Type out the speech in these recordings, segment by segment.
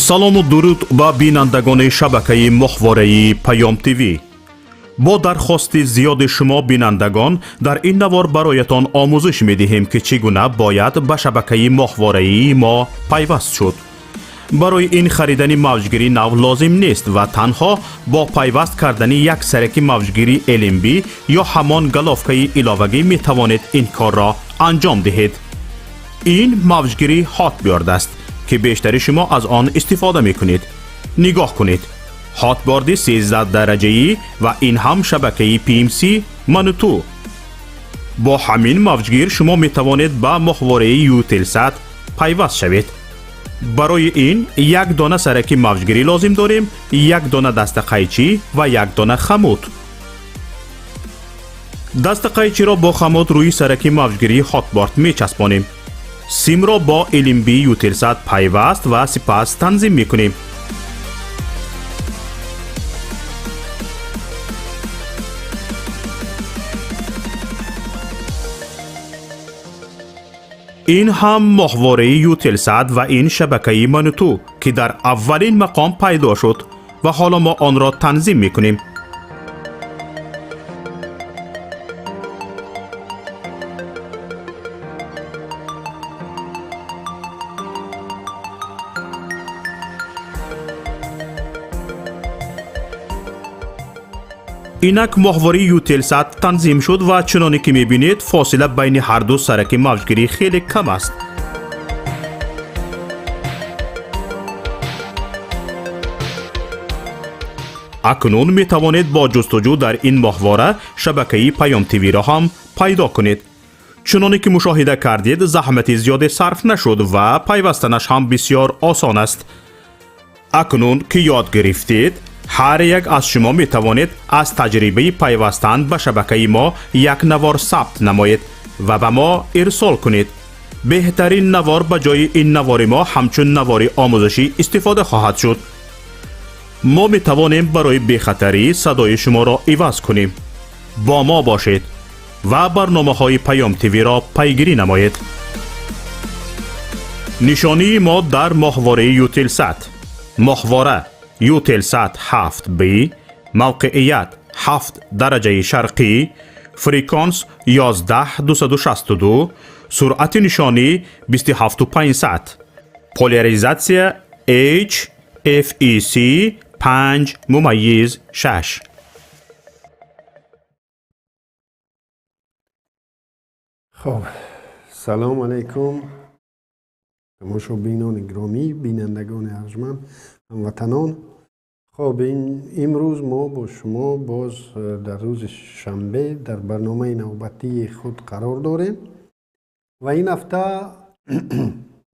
салому дуруд ба бинандагони шабакаи моҳвораи Паём ТВ. бо дархости зиёди шумо бинандагон дар ин навор бароятон омӯзиш медиҳем ки чӣ гуна бояд ба шабакаи моҳвораии мо пайваст шуд. барои ин харидани мавҷгири нав лозим нест ва танҳо бо пайваст кардани як сараки мавҷгири LMB ё ҳамон галовкаи иловагӣ метавонед ин корро анҷом диҳед. ин мавҷгири ҳотбёрд аст ки бештари шумо аз он истифода мекунед. нигоҳ кунед. ҳотборди 13 дараҷаӣ ва ин ҳам шабакаи PMC Manutу. бо ҳамин мавҷгир шумо метавонед ба моҳвораи Eutelsat пайваст шавед. барои ин як дона сараки мавҷгирӣ лозим дорем, як дона дастақайчӣ ва як дона хамут. дастақайчиро бо хамут рӯи сараки мавҷгирии ҳотборд мечаспонем. симро бо LMB Eutelsat пайваст ва сипас танзим мекунем. ин ҳам моҳвораи Eutelsat ва ин шабакаи Manutу ки дар аввалин мақом пайдо шуд ва ҳоло мо онро танзим мекунем. инак моҳвораи Eutelsat танзим шуд ва чуноне ки мебинед фосила байни ҳарду сараки мавҷгирӣ хеле кам аст. акнун метавонед бо ҷустуҷӯ дар ин моҳвора шабакаи Паём ТВ-ро ҳам пайдо кунед. чуноне ки мушоҳида кардед, заҳмати зиёде сарф нашуд ва пайвастанаш ҳам бисёр осон аст. акнун ки ёд гирифтед, ҳар як аз шумо метавонед аз таҷрибаи пайвастан ба шабакаи мо як навор сабт намоед ва ба мо ирсол кунед. беҳтарин навор ба ҷои ин навори мо ҳамчун навори омӯзишӣ истифода хоҳад шуд. мо метавонем барои бехатарӣ садои шуморо иваз кунем. бо мо бошед ва барномаҳои Паём ТВ-ро пайгирӣ намоед. нишонии мо дар моҳвораи Eutelsat. моҳвора Eutelsat 7B، мавқеият 7 дараҷаи шарқӣ، фреконс 11262, суръати нишонӣ 27500, поляризатсия HFEC 5/6. خب سلام علیکم تماشابینان گرامی، بینندگان ارجمند، هموطنان. خب امروز ما با شما باز در روز شنبه در برنامه نوبتی خود قرار داریم و این هفته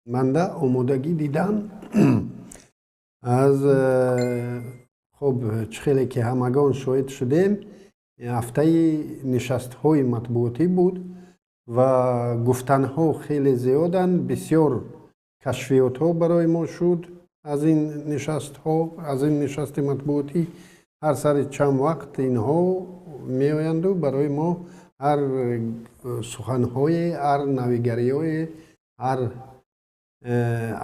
منده آمادگی دیدن از خب خیلی که همگان شاهد شدیم، هفته نشست های مطبوعاتی بود و گفتن ها خیلی زیادن، بسیار کشفیات ها برای ما شد از این نشست ها، از این نشست مطبوعاتی. هر سر چند وقت اینها می آیند و برای ما هر سخن های، هر نویگری های، هر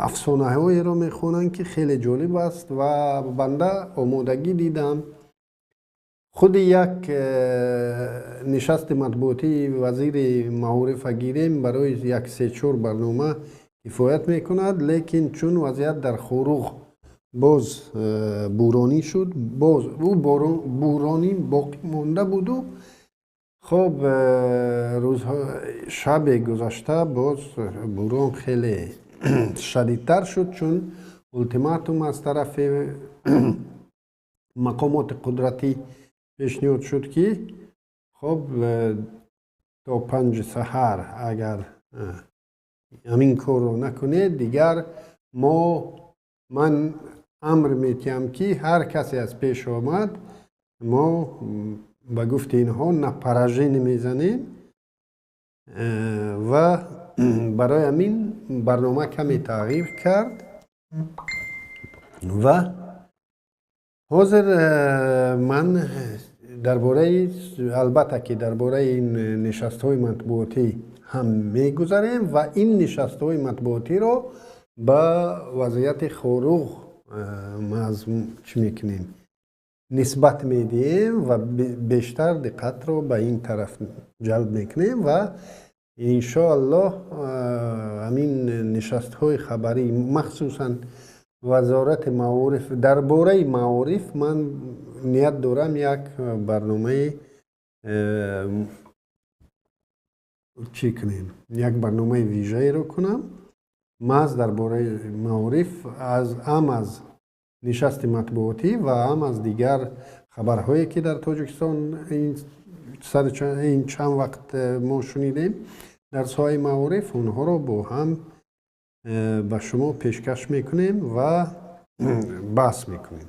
افسانه های را می خوانند که خیلی جالب است و بنده آمادگی دیدم خود یک نشست مطبوعاتی وزیر معارف گیریم برای یک 3-4 برنامه کفایت میکند، لیکن چون وضعیت در خروغ باز بورانی شد، باز او بورانی باقی مانده بود و خب شب گذشته باز بوران خیلی شدیدتر شد، چون التیماتوم از طرف مقامات قدرتی پیشنهاد شد که خب تا 5 سحر اگر همین کار رو نکنه دیگر من امر میتیم که هر کسی از پیش آمد ما به گفت اینها نپرژین میزنیم و برای همین برنامه کمی تغییر کرد و حاضر من درباره البته که درباره این نشست های مطبوعاتی هم میگذاریم و این نشست های مطبوعاتی رو به وضعیت خروغ ما از چی میکنیم نسبت میدیم و بیشتر دقت رو به این طرف جلب میکنیم و انشاءالله همین نشست های خبری مخصوصا وزارت معارف درباره معارف من نیت دارم یک برنامه چی کنیم یک برنامه ویژه رو کنم محض درباره معارف از نشست مطبوعاتی و هم از دیگر خبرهایی که در تاجیکستان این چند وقت ما شنیدیم در ساحه معارف اونها رو با هم به شما پیشکش میکنیم و بحث میکنیم.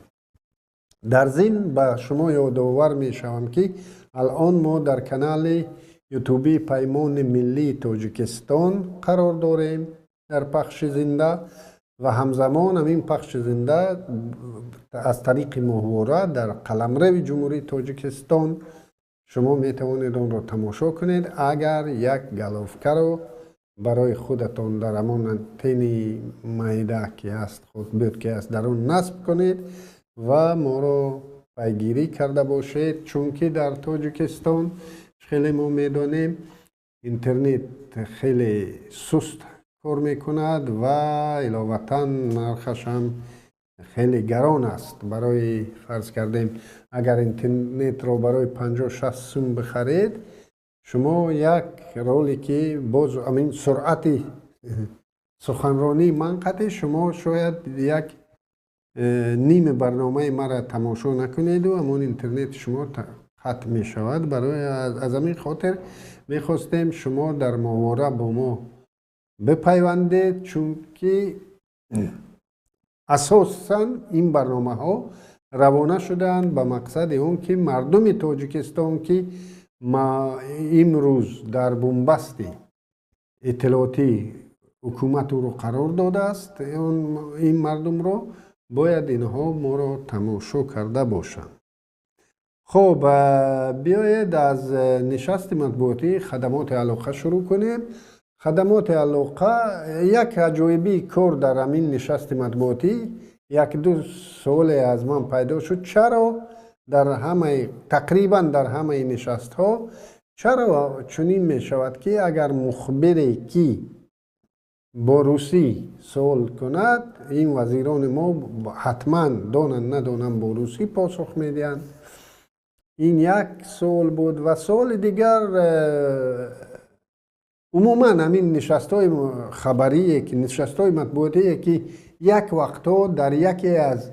در ضمن به شما یادآور میشوم که الان ما در کانال یوتیوبی پیمان ملی تاجیکستان قرار داریم در پخش زنده و همزمان همین پخش زنده از طریق ماهواره در قلمرو جمهوری تاجیکستان شما میتوانید اون رو تماشا کنید. اگر یک گلوفکه رو برای خودتان در همان آنتن مایده که هست خود بود که هست در اون نصب کنید و ما رو پیگیری کرده باشید، چون که در تاجیکستان خیلی ما میدانیم اینترنت خیلی سست کار میکند و علاوه نرخش هم خیلی گران است. برای فرض کردیم اگر اینترنت رو برای 50-60 سوم بخرید شما یک رولی که باز همین سرعت سخنرانی منقطع شما شاید یک نیم برنامه مرا تماشا نکنید و همون اینترنت شما ختم می شود. برای از همین خاطر میخواستیم شما در ماهواره با ما بپیوندید، چون که اساساً این برنامه ها روانه شدن به مقصد اون که مردم تاجیکستان که ما امروز در بنبست اطلاعاتی حکومت رو قرار داده است، این مردم رو باید اینها ما رو تماشا کرده باشند. خب بیایید از نشست مطبوعاتی خدمات علاقه شروع کنیم. خدمات علاقه یک عجایبی کار در همین نشست مطبوعاتی یک دو سوال از من پیدا شد. چرا در همه تقریبا در همه نشست ها چرا چنین می شود که اگر مخبری که با روسی سوال کند این وزیران ما حتما دانن ندانن با روسی پاسخ میدهند؟ این یک سوال بود. و سوال دیگر عموما همین نشست های خبری که نشست های مطبوعاتی که یک وقتا در یکی از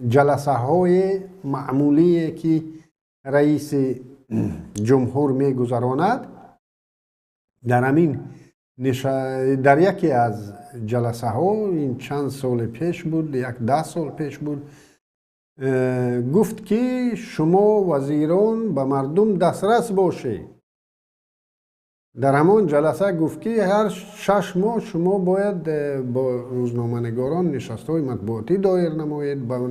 جلسه های معمولی که رئیس جمهور می گذراند در همین در یکی از جلسه ها این چند سال پیش بود، 10 سال پیش بود، گفت که شما وزیران به مردم دسترس باشید. در همان جلسه گفت که هر 6 ماه شما باید با روزنامه‌نگاران نشست‌های مطبوعاتی دایر نمایید، با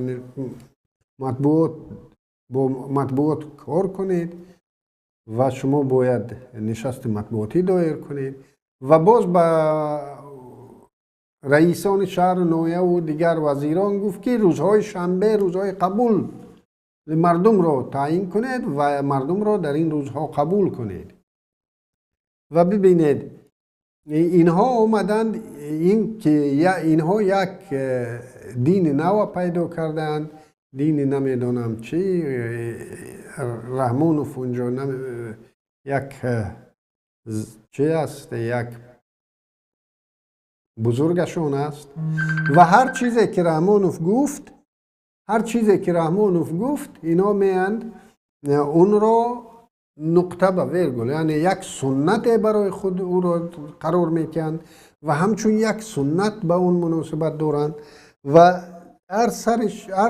مطبوعات کار کنید و شما باید نشست مطبوعاتی دایر کنید. و باز با رئیسان شهر و نایه و دیگر وزیران گفت که روزهای شنبه روزهای قبول مردم را تعیین کنید و مردم را در این روزها قبول کنید. و ببینید اینها آمدند این که اینها یک دین نو پیدا کردند، دین نمیدانم چی رحمان و فنجا یک چی است، یک بزرگشون است و هر چیزی که رحمانوف گفت اینا میاند اون را نقطه به ویرگول، یعنی یک سنت برای خود او را قرار میکنند و همچون یک سنت به اون مناسبت دارند و هر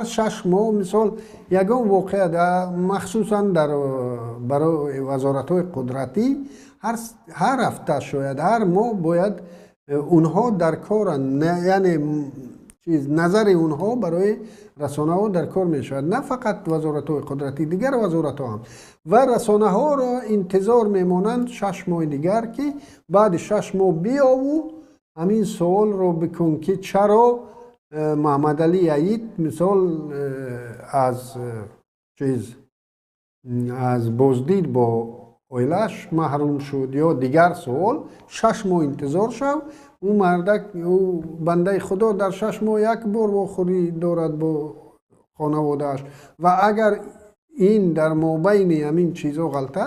6 ماه مثال یگان واقعه مخصوصا برای وزارت‌های قدرتی هر هفته شاید هر ماه باید اونها در کارن، یعنی نظر اونها برای رسانه ها در کار می شود، نه فقط وزارت های قدرتی، دیگر وزارت ها هم و رسانه ها را انتظار می مانند 6 ماه دیگر که بعد 6 ماه بیا و همین سوال رو بکن که چرا محمد علی عید مثال از بازدید با اویلش محروم شد یا دیگر سوال 6 ماه انتظار شد. او مردک او بنده خدا در 6 ماه یک بار بخوری دارد با خانوادهش و اگر این در مابین همین چیزا غلطه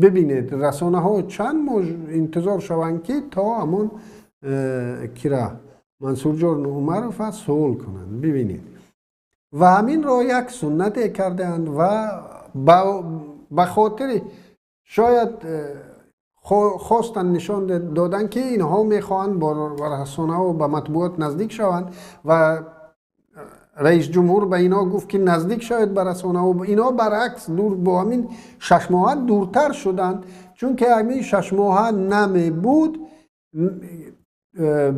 ببینید رسانه ها چند ماه انتظار شوند که تا همون کرا منصور جان عمرف است سوال کنند. ببینید و همین را یک سنت کردند و به خاطر شاید خواستن نشان دادن که اینها میخواهند با رسانه و به مطبوعات نزدیک شوند و رئیس جمهور به اینا گفت که نزدیک شاید به رسانه و اینا برعکس دور با همین 6 ماه دورتر شدند. چون که همین 6 ماه نمی بود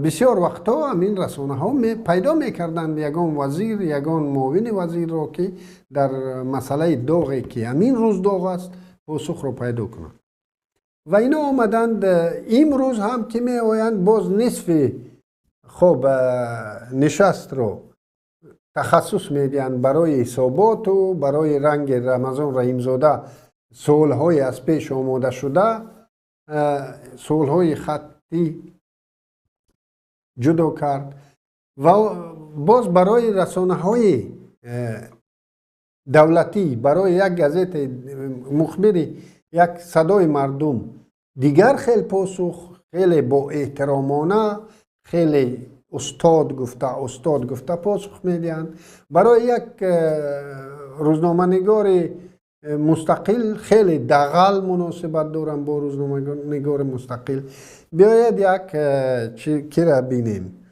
بسیار وقتا همین رسانه ها پیدا میکردند یگان وزیر یگان معاون وزیر را که در مسئله داغی که همین روز داغ است پاسخ را پیدا کنند و اینا آمدند. امروز هم که می آیند باز نصف خب نشست رو تخصص میدین برای حسابات و برای رنگ رمضان رحیمزاده سوالهای از پیش آماده شده سوالهای خطی جدا کرد و باز برای رسانه های دولتی برای یک گازت مخبری یک صدای مردم دیگر خیلی پاسخ خیلی با احترامانه خیلی استاد گفته پاسخ میدن. برای یک روزنامه نگار مستقل خیلی دغل مناسبت دارم با روزنامه نگار مستقل. بیاید یک کی را بینیم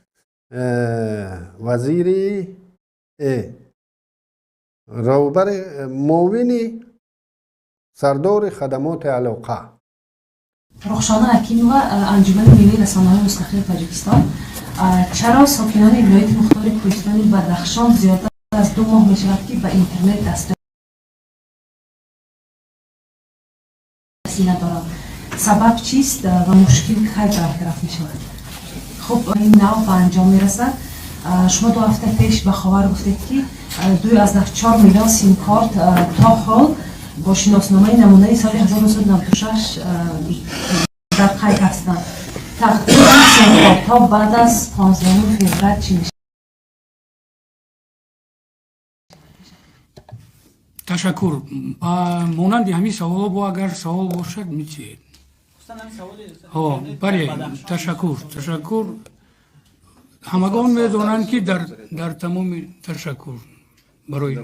وزیری روبر معاون سردار خدمات علاقه رخشانه حکیمова انجمن ملی رسانه‌های مستقل تاجیکستان چرا ساکنان ولایت مختار کوهستان بدخشان زیادتر از 2 ماه میشود که به اینترنت دسترسی ندارند؟ سبب چیست و مشکل کی برطرف می شود؟ خب این نوع به انجام میرسد. شما 2 هفته پیش به خبر گفتید که 2.4 میلیون سیم کارت تا حال با شناسنامه نمونه سال 1996 در قید هستند. تقدیم سیم کارت ها بعد از 15 فوریه چی میشه؟ تشکر. مانند همین سوال با اگر سوال باشد میتونید. بله تشکر. همگان میدونند که در تمام تشکر برای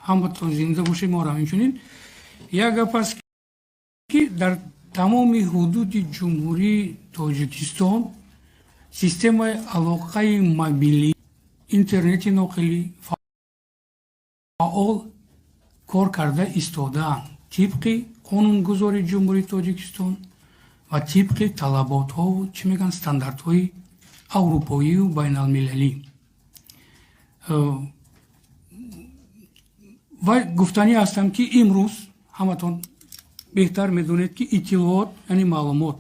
همتون زنده باشه. ما را همچنین یک گپ است که در تمام حدود جمهوری تاجیکستان سیستم علاقه موبیلی اینترنت ناقلی فعال کار کرده ایستاده‌اند طبق قانونگذاری جمهوری تاجیکستان و طبق طلبات ها و چی میگن استانداردهای اروپایی و بین المللی. و گفتنی هستم که امروز همتون بهتر میدونید که اطلاعات یعنی معلومات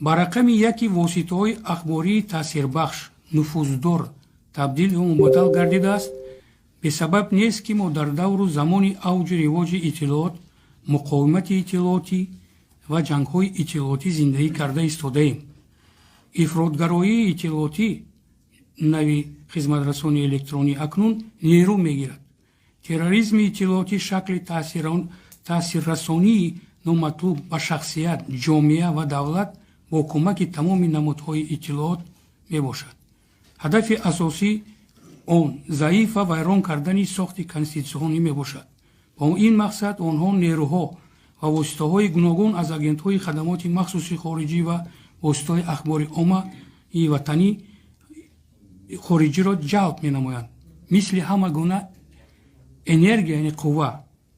با رقم یکی واسطه های اخباری تاثیربخش نفوذدار تبدیل و مبادل گردیده است. به سبب نیست که ما در دور زمان اوج رواج اطلاعات مقاومت اطلاعاتی و جنگ های اطلاعاتی زندگی کرده ایستاده ایم. افرادگرایی اطلاعاتی نوی خدمت رسانی الکترونی اکنون نیرو میگیرد. تروریسم اطلاعاتی شکل تاثیررسانی نامطلوب به شخصیت، جامعه و دولت با کمک تمام نمودهای اطلاعات می باشد. هدف اساسی آن ضعیف و ویران کردن ساخت کنستیتوسیونی می باشد. با این مقصد آنها نیروها و واسطه‌های گوناگون از اجنت‌های خدمات مخصوصی خارجی و واسطه‌های اخبار عامه وطنی خارجی را جلب می نمایند. مثل همه گونه انرژی یعنی قوه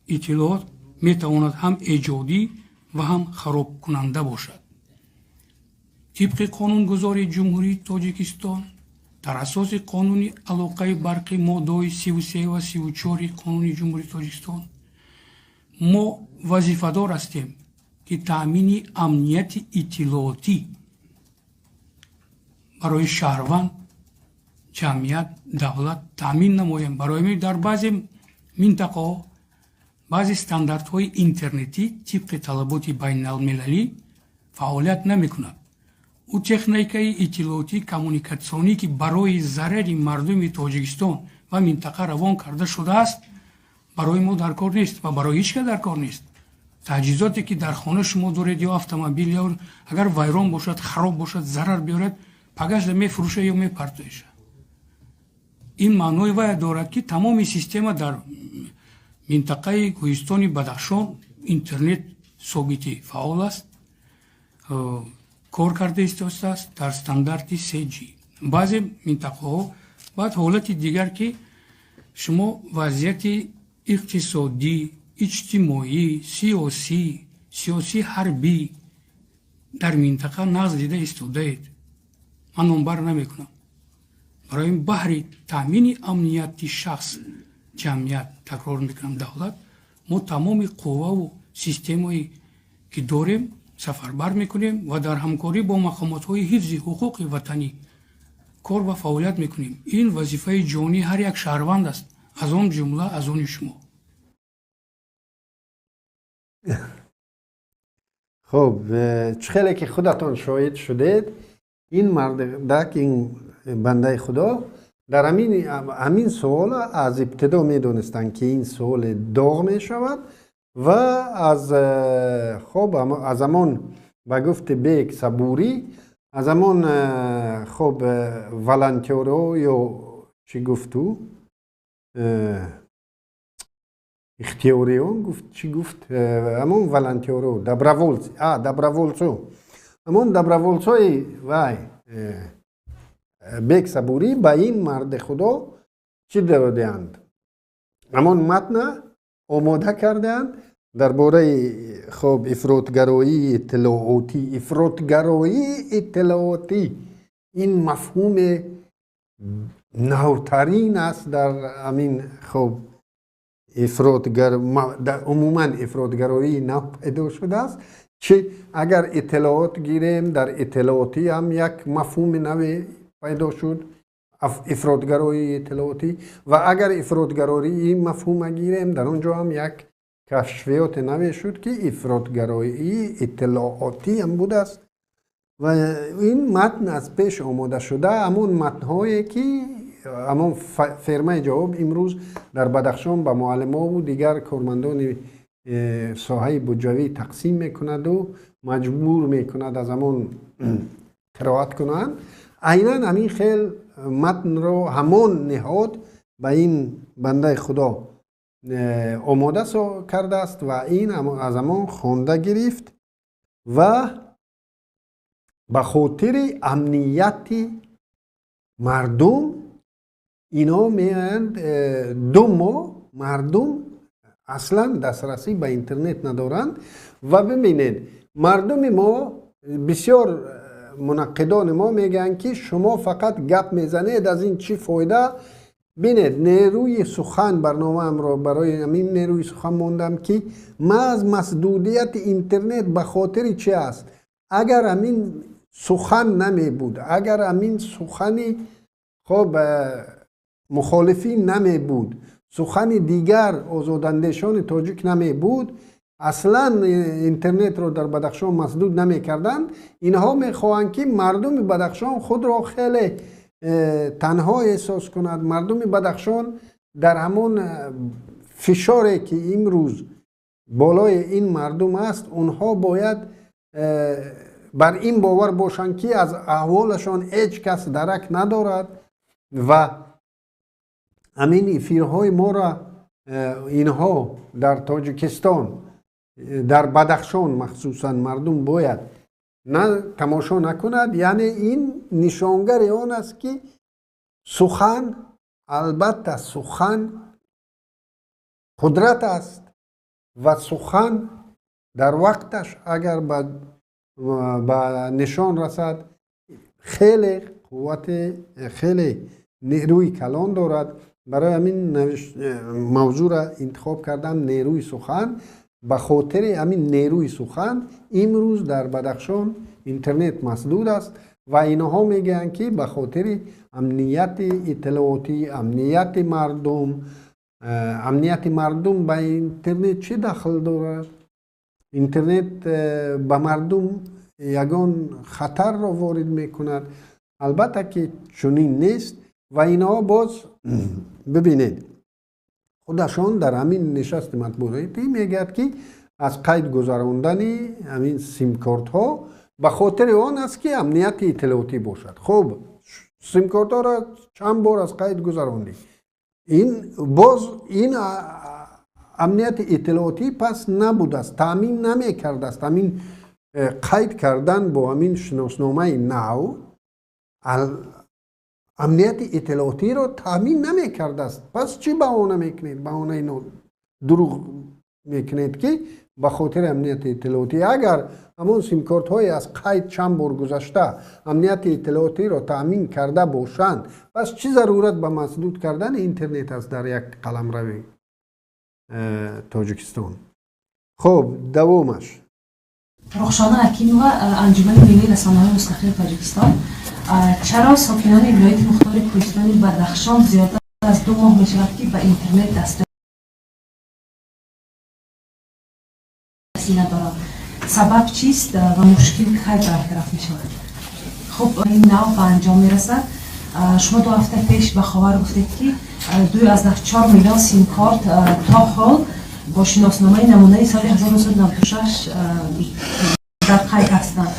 اطلاعات می تواند هم ایجادی و هم خراب کننده باشد. طبق قانونگذاری جمهوری تاجیکستان در اساس قانون علاقه برقی ماده 33 و 34 قانون جمهوری تاجیکستان ما وظیفه‌دار هستیم که تامین امنیت اطلاعاتی برای شهروند ҷамъият давлат таъмин намоем. барои ин дар баъзе минтақаҳо баъзе стандартҳои интернетӣ тибқи талаботи байналмилалӣ фаъолият намекунад. ӯ техникаи иттилоотӣ коммуникатсионӣ ки барои зарари мардуми тоҷикистон ва минтақа равон карда шудааст барои мо дар кор нест ва барои ҳеҷ кас дар кор нест. таҷҳизоте ки дар хона шумо доред ё автомобил ё агар вайрон бошад хароб бошад зарар биёрад пагашда мефурӯшад ё мепартояшад. ин маънои вай дорад ки тамоми система дар минтақаи Кӯҳистони Бадахшон интернет собити фаъол аст, кор карда истодааст дар стандарти 3G. баъзе минтақаҳо баъд ҳолати дигар ки шумо вазъияти иқтисодӣ, иҷтимоӣ, сиёсӣ ҳарбӣ дар минтақа нағз дида истодаед. ман номбар намекунам. барои ин баҳри таъмини амнияти шахс ҷамъият, такрор мекунам, давлат, мо тамоми қувваву системае ки дорем сафарбар мекунем ва дар ҳамкорӣ бо мақомотҳои ҳифзи ҳуқуқи ватанӣ кор ва фаъолият мекунем. ин вазифаи ҷонии ҳар як шаҳрванд аст, аз он ҷумла аз они шумо. خب خیلی که خودتان شاهد شدید این مردک این بنده خدا در همین سوال از ابتدا می دونستن که این سوال داغ می شود و از همان به گفت بیگ صبوری از همان خب ولنتیرها یا چی گفتو اختیاریون گفت چی گفت همون ولنتیرها دبرولسو همون دبرولسوی وای بیگ صبوری به این مرد خدا چی دادند همون متن آماده کردند درباره خب افراطگرایی اطلاعاتی این مفهوم نوترین است در همین خب عموما افراطگرایی نو پیدا شده است که اگر اطلاعات گیریم در اطلاعاتی هم یک مفهوم نوی پیدا شد افراطگرایی اطلاعاتی و اگر افراطگرایی این مفهوم گیریم در اونجا هم یک کشفیات نوی شد که افراطگرایی اطلاعاتی هم بوده است و این متن از پیش آماده شده همون متن‌هایی که همون فرمه جواب امروز در بدخشان به معلمان و دیگر کارمندان ساحه بودجوی تقسیم میکند و مجبور میکند از همون قرائت کنند. عیناً همین خیلی متن رو همون نهاد به این بنده خدا آماده کرده است و این از همون خوانده گرفت و به خاطر امنیت مردم اینا میاند 2 ماه مردم اصلا دسترسی به اینترنت ندارند و ببینید مردم ما بسیار منقدان ما میگن که شما فقط گپ میزنید از این چی فایده. بینید نیروی سخن برنامه ام را برای همین نیروی سخن موندم که ما از محدودیت اینترنت به خاطر چی است اگر همین سخن نمی بود اگر همین سخنی خب مخالفین نمی بود سخن دیگر آزاداندیشان تاجیک نمی بود اصلا اینترنت رو در بدخشان مسدود نمی کردند. اینها می خواهند که مردم بدخشان خود را خیلی تنها احساس کند. مردم بدخشان در همون فشاری که امروز بالای این مردم است اونها باید بر این باور باشند که از احوالشان هیچ کس درک ندارد و همین افیرهای ما را اینها در تاجیکستان در بدخشان مخصوصا مردم باید نه تماشا نکند. یعنی این نشانگر آن است که سخن البته سخن قدرت است و سخن در وقتش اگر به نشان رسد خیلی قوت خیلی نیروی کلان دارد. برای همین موضوع را انتخاب کردم نیروی سخن. به خاطر همین نیروی سخن امروز در بدخشان اینترنت مسدود است و اینها میگن که به خاطر امنیت اطلاعاتی، امنیت مردم به اینترنت چه دخل دارد؟ اینترنت به مردم یگان خطر را وارد میکند. البته که چنین نیست و اینها باز ببینید خودشان در همین نشست مطبوعاتی میگد که از قید گذراندن همین سیم کارت ها به خاطر آن است که امنیت اطلاعاتی باشد. خب سیم کارت ها را چند بار از قید گذراندی، این امنیت اطلاعاتی پس نبوده است، تامین نمی کرده است. همین قید کردن با همین شناسنامه نو امنیت اطلاعاتی رو تامین نمی کرده است. پس چی بهانه میکنید؟ بهانه اینو دروغ میکنید که به خاطر امنیت اطلاعاتی. اگر همون سیم کارت های از قید چند بار گذشته امنیت اطلاعاتی رو تامین کرده باشند، پس چی ضرورت به مسدود کردن اینترنت است در یک قلمرو تاجیکستان؟ خب دومش رخشانه حکیمова انجمن ملی رسانه‌های مستقل تاجیکستان: چرا ساکنان ولایت مختار کوهستانی بدخشان زیادتر از 2 ماه می‌شود که به اینترنت دسترسی ندارند؟ سبب چیست و مشکل کی برطرف می‌شود؟ خب این نو به انجام میرسد. شما 2 هفته پیش به خبر گفتید که 2.4 میلیون سیم کارت تا حال با شناسنامه نمونه سال 1996 در قید هستند.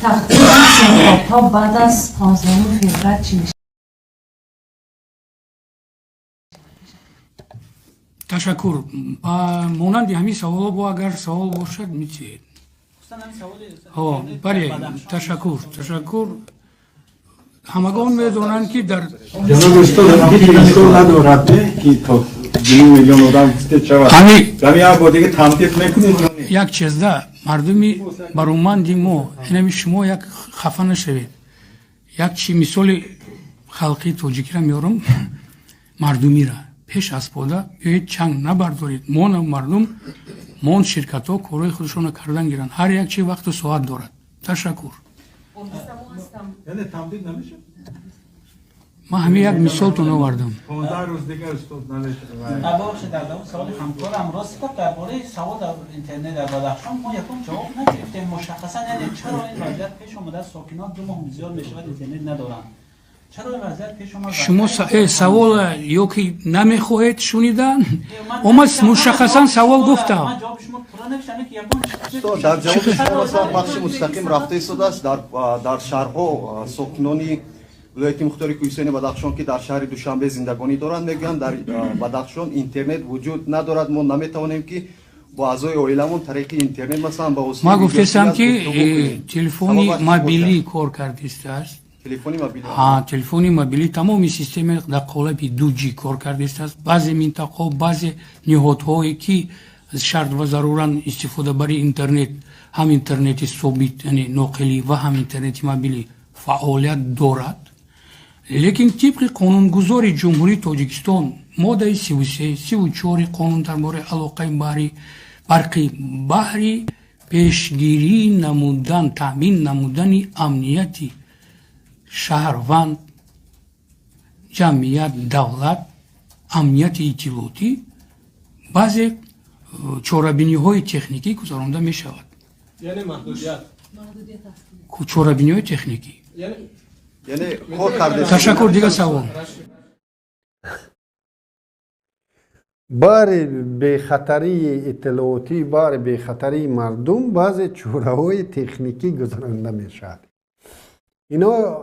تقدیم سیم کارت ها بعد از 15 فوریه چی میشه؟ تشکر. مانند همین سوال با اگر سوال باشد میتونید. بله تشکر. همگان میدونند که در جناب استاد اینطور ندارد که تا 2 میلیون آدم گفته شود. همین با دیگه تمدید میکنید. یک چیز ده مردمی برومندی ما اینمی شما یک خفه نشوید. یک چی مثال خلقی توجیکی را میارم، مردمی را پیش از پاده بیایید چنگ نبردارید. مردم شرکت ها کارهای خودشون کردن گیرن. هر یک چی وقت و ساعت دارد. تشکر. یعنی تمدید نمیشه؟ ما همین یک مثال تون آوردم. 15 روز دیگه استاد نمیشه. ببخشید در سوال همکارم راست گفت درباره سوال در اینترنت در بدخشان ما یکم جواب نگرفتیم. مشخصا یعنی چرا این وضعیت پیش اومده؟ ساکنان 2 ماه زیاد میشود اینترنت ندارند. چرا این وضعیت پیش اومده؟ شما سوال یا که نمیخواهید شنیدن؟ اما مشخصا سوال گفتم. من جواب شما پورا نمیشنه که یکم در جواب شما مثلا بخش مستقیم رفته شده است در شهرها ساکنانی ولایت مختار کوهستانی بدخشان که در شهر دوشنبه زندگانی دارند میگن در بدخشان اینترنت وجود ندارد. ما نمیتوانیم که با اعضای عائلمون طریق اینترنت مثلا با وسیله ما گفتم که تلفنی موبیلی کار کرده است. تلفنی موبیلی تمامی سیستم در قالب 2G کار کرده است. بعضی منطقه بعضی نهادهایی که شرط و ضرورا استفاده برای اینترنت، هم اینترنت ثابت یعنی ناقلی و هم اینترنت موبیلی فعالیت دارد. لیکن طبق قانونگذار جمهوری تاجیکستان ماده 33 34 قانون درباره علاقه برقی بحری پیشگیری نمودن تامین نمودن امنیتی شهروند، جمعیت، دولت، امنیت اطلاعاتی بعضی چاره‌بینی های تکنیکی گذرانده می شود. یعنی محدودیت چاره‌بینی های تکنیکی یعنی تشکر. دیگه سوال بار بخطری اطلاعاتی، بار بخطری مردم بعض چوره‌های تکنیکی گذرانده می شود. اینا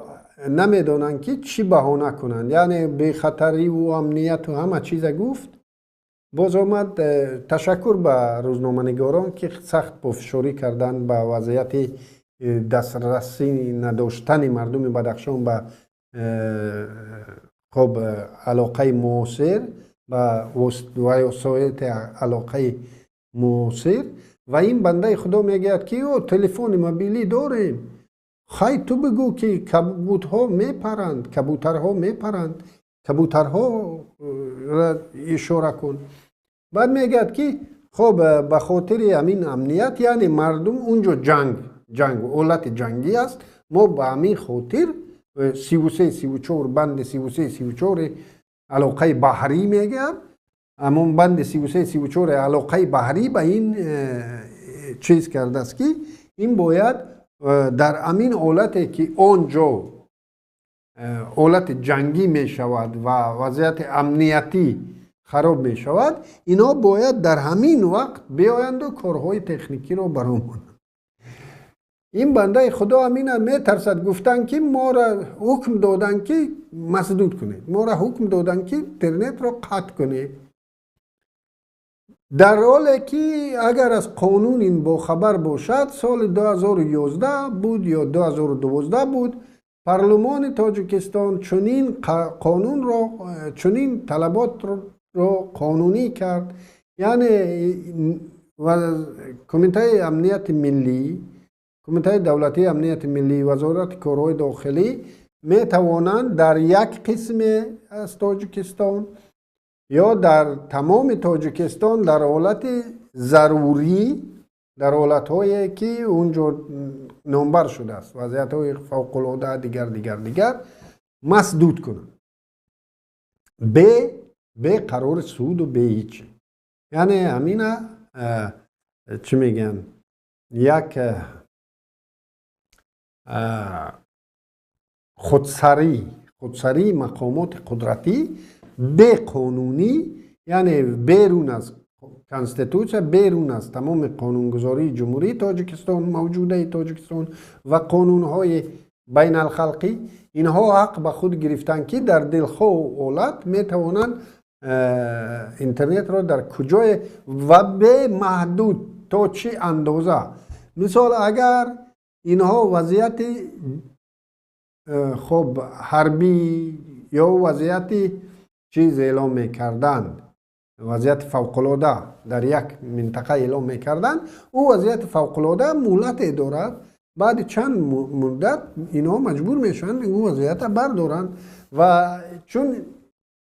نمیدونن که چی بهانه کنن، یعنی بخطری و امنیت و همه چیز گفت. باز آمد تشکر به روزنامه‌نگاران که سخت پافشاری کردن به وضعیت دسترسی نداشتن مردم بدخشان به خب علاقه معاصر و وسایل علاقه معاصر. و این بنده خدا میگه که او تلفن موبیلی داریم. خواهی تو بگو که کبوترها میپرند، کبوترها را اشاره کن. بعد میگه که خب به خاطر همین امنیت یعنی مردم اونجا جنگ جنگ حالت جنگی است. ما به همین خاطر 33 34 بند 33 34 علاقه بحری میگن، همون بند 33 34 علاقه بحری به این چیز کرده است که این باید در همین حالتی که آنجا حالت جنگی می شود و وضعیت امنیتی خراب می شود، اینا باید در همین وقت بیایند و کارهای تکنیکی رو برامون. این بنده خدا همین می ترسد، گفتن که ما را حکم دادن که مسدود کنید، ما را حکم دادن که اینترنت رو قطع کنید، در حالی که اگر از قانون این با خبر باشد سال 2011 بود یا 2012 بود، پارلمان تاجیکستان چنین قانون را، چنین طلبات را قانونی کرد. یعنی کمیته امنیت ملی، کمیته دولتی امنیت ملی، وزارت کارهای داخلی می توانند در یک قسم از تاجیکستان یا در تمام تاجیکستان در حالت ضروری، در حالت‌هایی که اونجا نامبر شده است، وضعیت‌های فوق‌العاده دیگر مسدود کنند به قرار سود و به هیچ. یعنی همین چی میگن، یک خودسری مقامات قدرتی به قانونی، یعنی بیرون از کنستیتوسیون، بیرون از تمام قانونگذاری جمهوری تاجیکستان، موجوده تاجیکستان و قانونهای بین الخلقی، اینها حق به خود گرفتن که در دلخواه حالت می توانند اینترنت را در کجای و به محدود تا چه اندازه. مثال اگر اینها وضعیت خب حربی یا وضعیت چیز اعلام میکردند، وضعیت فوق‌العاده در یک منطقه اعلام میکردند، او وضعیت فوق‌العاده مهلت دارد، بعد چند مدت اینها مجبور میشن او وضعیت بردارن و چون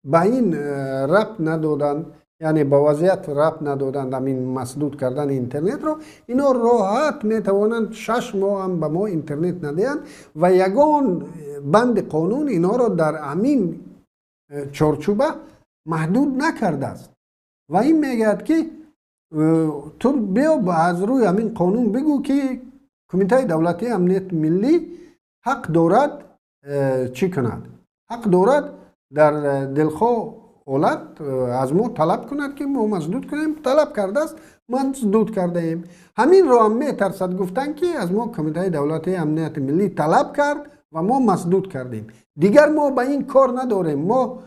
به این ربط ندادن، یعنی با وضعیت ربط ندادن همین مسدود کردن اینترنت رو، اینا راحت میتوانند 6 ماه هم به ما اینترنت ندهند و یگان بند قانون اینا رو در همین چارچوبه محدود نکرده است و این میگه که تو بیا از روی همین قانون بگو که کمیته دولتی امنیت ملی حق دارد چی کند، حق دارد در دلخواه حالت از ما طلب کند که ما مسدود کنیم، طلب کرده است مسدود کرده ایم. همین رو هم می ترسد گفتن که از ما کمیته دولتی امنیت ملی طلب کرد و ما مسدود کردیم، دیگر ما به این کار نداریم. ما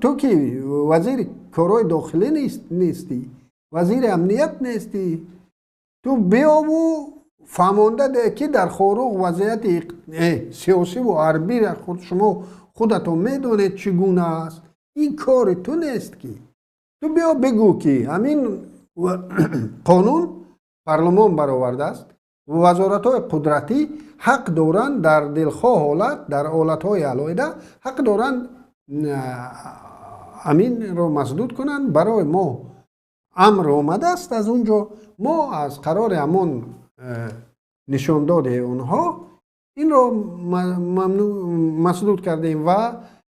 تو که وزیر کارهای داخلی نیستی، وزیر امنیت نیستی، تو بیا و فهمانده ده که در خاروق وضعیت سیاسی و حربی شما خودتون میدونید چگونه است، این کار تو نیست که تو بیا بگو که همین قانون پارلمان برآورده است و وزارت‌های قدرتی حق دارند در دلخواه حالت، در حالت‌های علایده حق دارند همین رو مسدود کنند. برای ما امر آمده است از اونجا، ما از قرار همان نشان داده اونها این رو مسدود کردیم و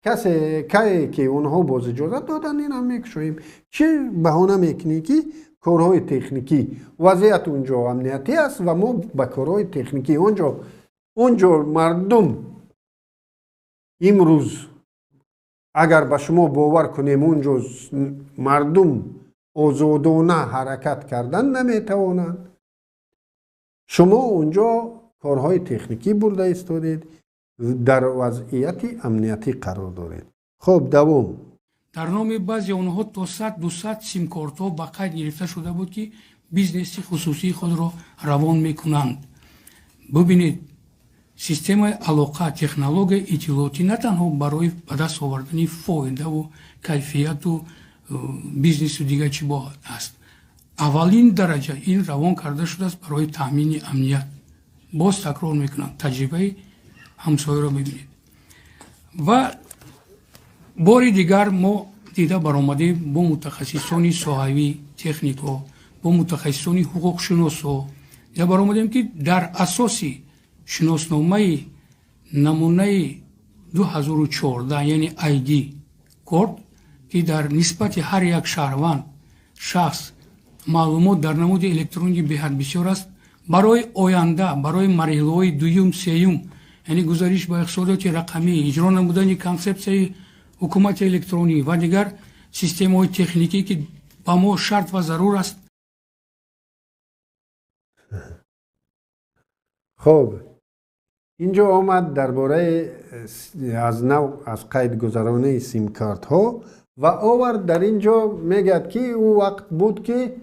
کسی که اونها باز اجازت دادن این هم میکشویم. چه بهانه میکنی که کارهای تکنیکی وضعیت اونجا امنیتی است و ما با کارهای تکنیکی اونجا مردم امروز اگر به شما باور کنیم اونجا مردم آزادانه حرکت کردن نمیتوانند. شما اونجا کارهای تکنیکی برده ایستادید، در وضعیت امنیتی قرار دارید. خب دوم، در نام بعضی اونها تا 100-200 سیم کارت ها به قید گرفته شده بود که بیزنس خصوصی خود را روان میکنند. ببینید سیستم علاقه تکنولوژی اطلاعاتی نه تنها برای به دست آوردن فایده و کیفیت و بیزنس و دیگر چی با است، اولین درجه این روان کرده شده است برای تامین امنیت. باز تکرار میکنم تجربه همسایه را ببینید. و باری دیگر ما دیده برآمده با متخصصان صحوی تکنیکا، با متخصصان حقوق شناسا یا баромадем ки дар асоси шиносномаи намунаи 2014 яъне ID корт ки дар нисбати ҳар як шаҳрванд шахс маълумот дар намуди электронӣ беҳад бисёр аст барои оянда барои марҳилаҳои дуюм сеюм яъне гузариш ба иқтисодиёти рақамӣ иҷро намудани консепсияи ҳукумати электронӣ ва дигар системаҳои техникӣ ки ба мо шарт ва зарур аст. خب اینجا آمد درباره از نوع از قید گذرانی سیم کارت ها و آورد در اینجا میگد که او وقت بود که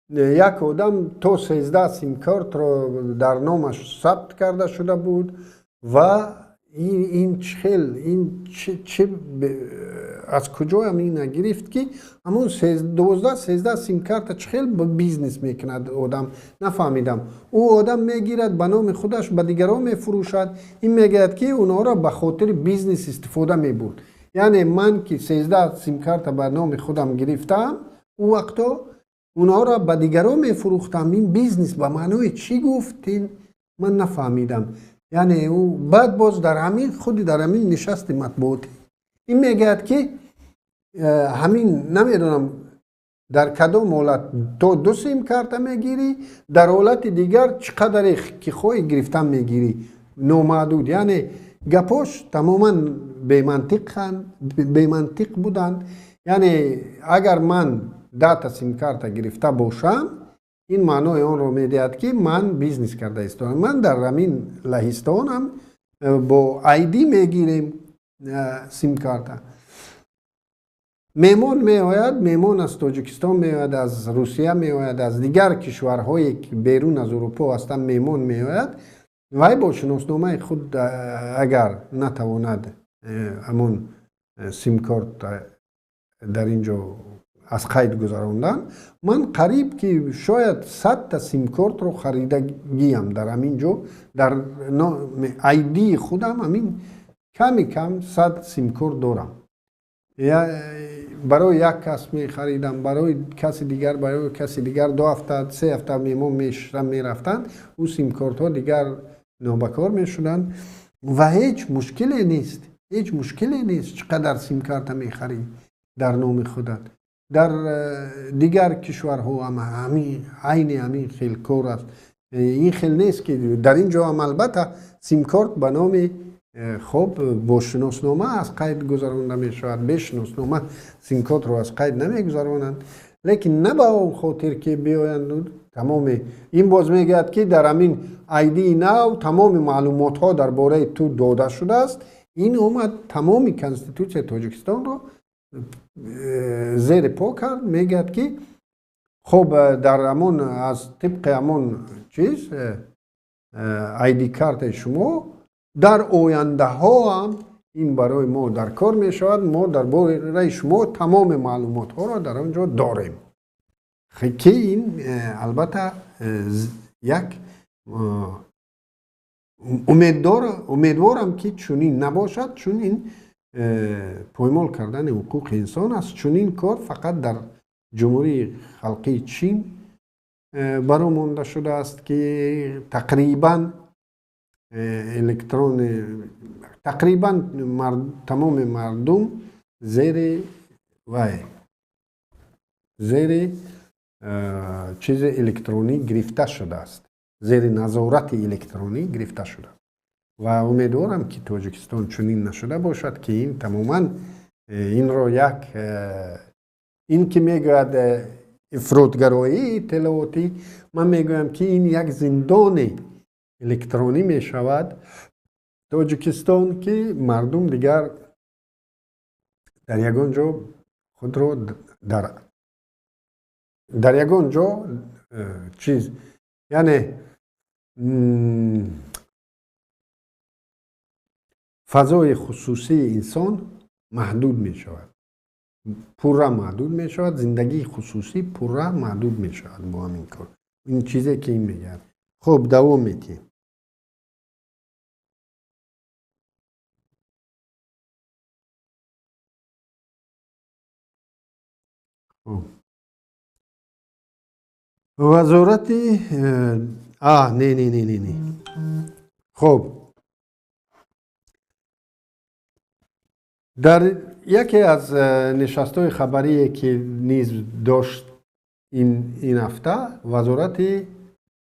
یک آدم تو 13 سیم کارت رو در نامش ثبت کرده شده بود و این چه از کجا همین گرفت که همون 12-13 سیم کارت چه خیلی بیزنس میکند آدم نفهمیدم او آدم میگیرد به نام خودش به دیگران میفروشد این میگه که اونا را به خاطر بیزنس استفاده میبرد یعنی من که 13 سیم کارت به نام خودم گرفتم او وقتا اونا را به دیگران میفروختم این بیزنس به معنای چی گفتین من نفهمیدم یعنی او بعد باز در همین خودی در همین نشست مطبوعاتی این میگه که همین نمیدونم در کدام حالت تو 2 سیم کارت میگیری در حالت دیگر چقدر که خواهی گرفتن میگیری نامحدود یعنی گپاش تماما بی منطق بودن یعنی اگر من 10 تا سیم کارت گرفته باشم این معنای آن رو میدهد که من بیزنس کرده استم من در همین لهستانم با ID میگیریم سیم کارت میمون میآید میمون از تاجیکستان میآید از روسیه میآید از دیگر کشورهای بیرون از اروپا هستن میمون میآید وای با شناسنامه خود اگر نتواند همون سیم کارت در اینجا از قید گذراندن من قریب که شاید 100 تا سیم کارت رو خریدگیم در همینجا در ID خودم همین کم 100 سیم کارت دارم یا برای یک کس می خریدم برای کسی دیگر 2 هفته 3 هفته میمون میرفتن او سیم کارت ها دیگر نابکار میشدن و هیچ مشکلی نیست چقدر سیم کارت می خرید در نام خودت در دیگر کشورها هم همین خیلی کار است این خیلی نیست که در اینجا هم البته سیم کارت به نام خب با شناسنامه از قید گذرانده می شود به شناسنامه سیم کارت رو از قید نمی گذرانند لیکن نه به اون خاطر که بیایند تمام این باز میگه که در همین ID نو تمام معلومات ها درباره تو داده شده است این اومد تمامی کنستیتوسیون تاجیکستان رو زیر پا کرد میگه که خب در همون از طبق همون چیز ID کارت شما در آینده ها هم این برای ما در کار می شود ما در برای شما تمام معلومات ها را در آنجا داریم که این البته یک امیدوارم که چنین نباشد چون این پایمال کردن حقوق انسان است چون این کار فقط در جمهوری خلقی چین برآمده شده است که تقریبا تمام مردم زیر چیز الکترونی گرفته شده است زیر نظارت الکترونی گرفته شده و امیدوارم که تاجیکستان چنین نشده باشد که این تماما این را یک این که میگوید افراطگرایی اطلاعاتی من میگویم که این یک زندان الکترونی می شود تاجیکستان که مردم دیگر در یگان جا خود را در یگان جا چیز یعنی فضای خصوصی انسان محدود می شود پورا محدود می شود زندگی خصوصی پورا محدود می شود با همین کار این چیزی که این میگه خب دوام میدیم وزارت نه خب در یکی از نشست‌های خبری که نیز داشت این هفته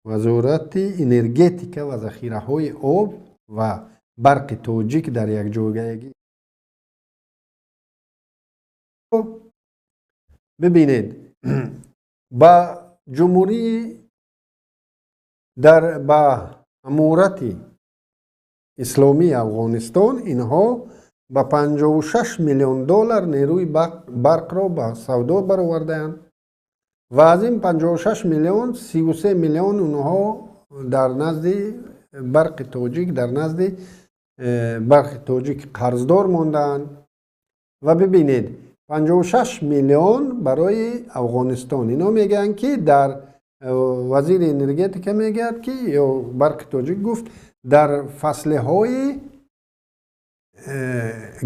وزارت انرژتیک و ذخیره‌های آب و برق تاجیک در یک جایگی. ببینید با جمهوری با امارت اسلامی افغانستان اینها با 56 میلیون دلار نیروی برق را به سودا برآوردند و از این 56 میلیون 33 میلیون اونها در نزد برق تاجیک قرضدار ماندند. و ببینید 56 میلیون برای افغانستان. اینا میگن که در وزیر انرژتیک میگه که یا برق تاجیک گفت در فصلهای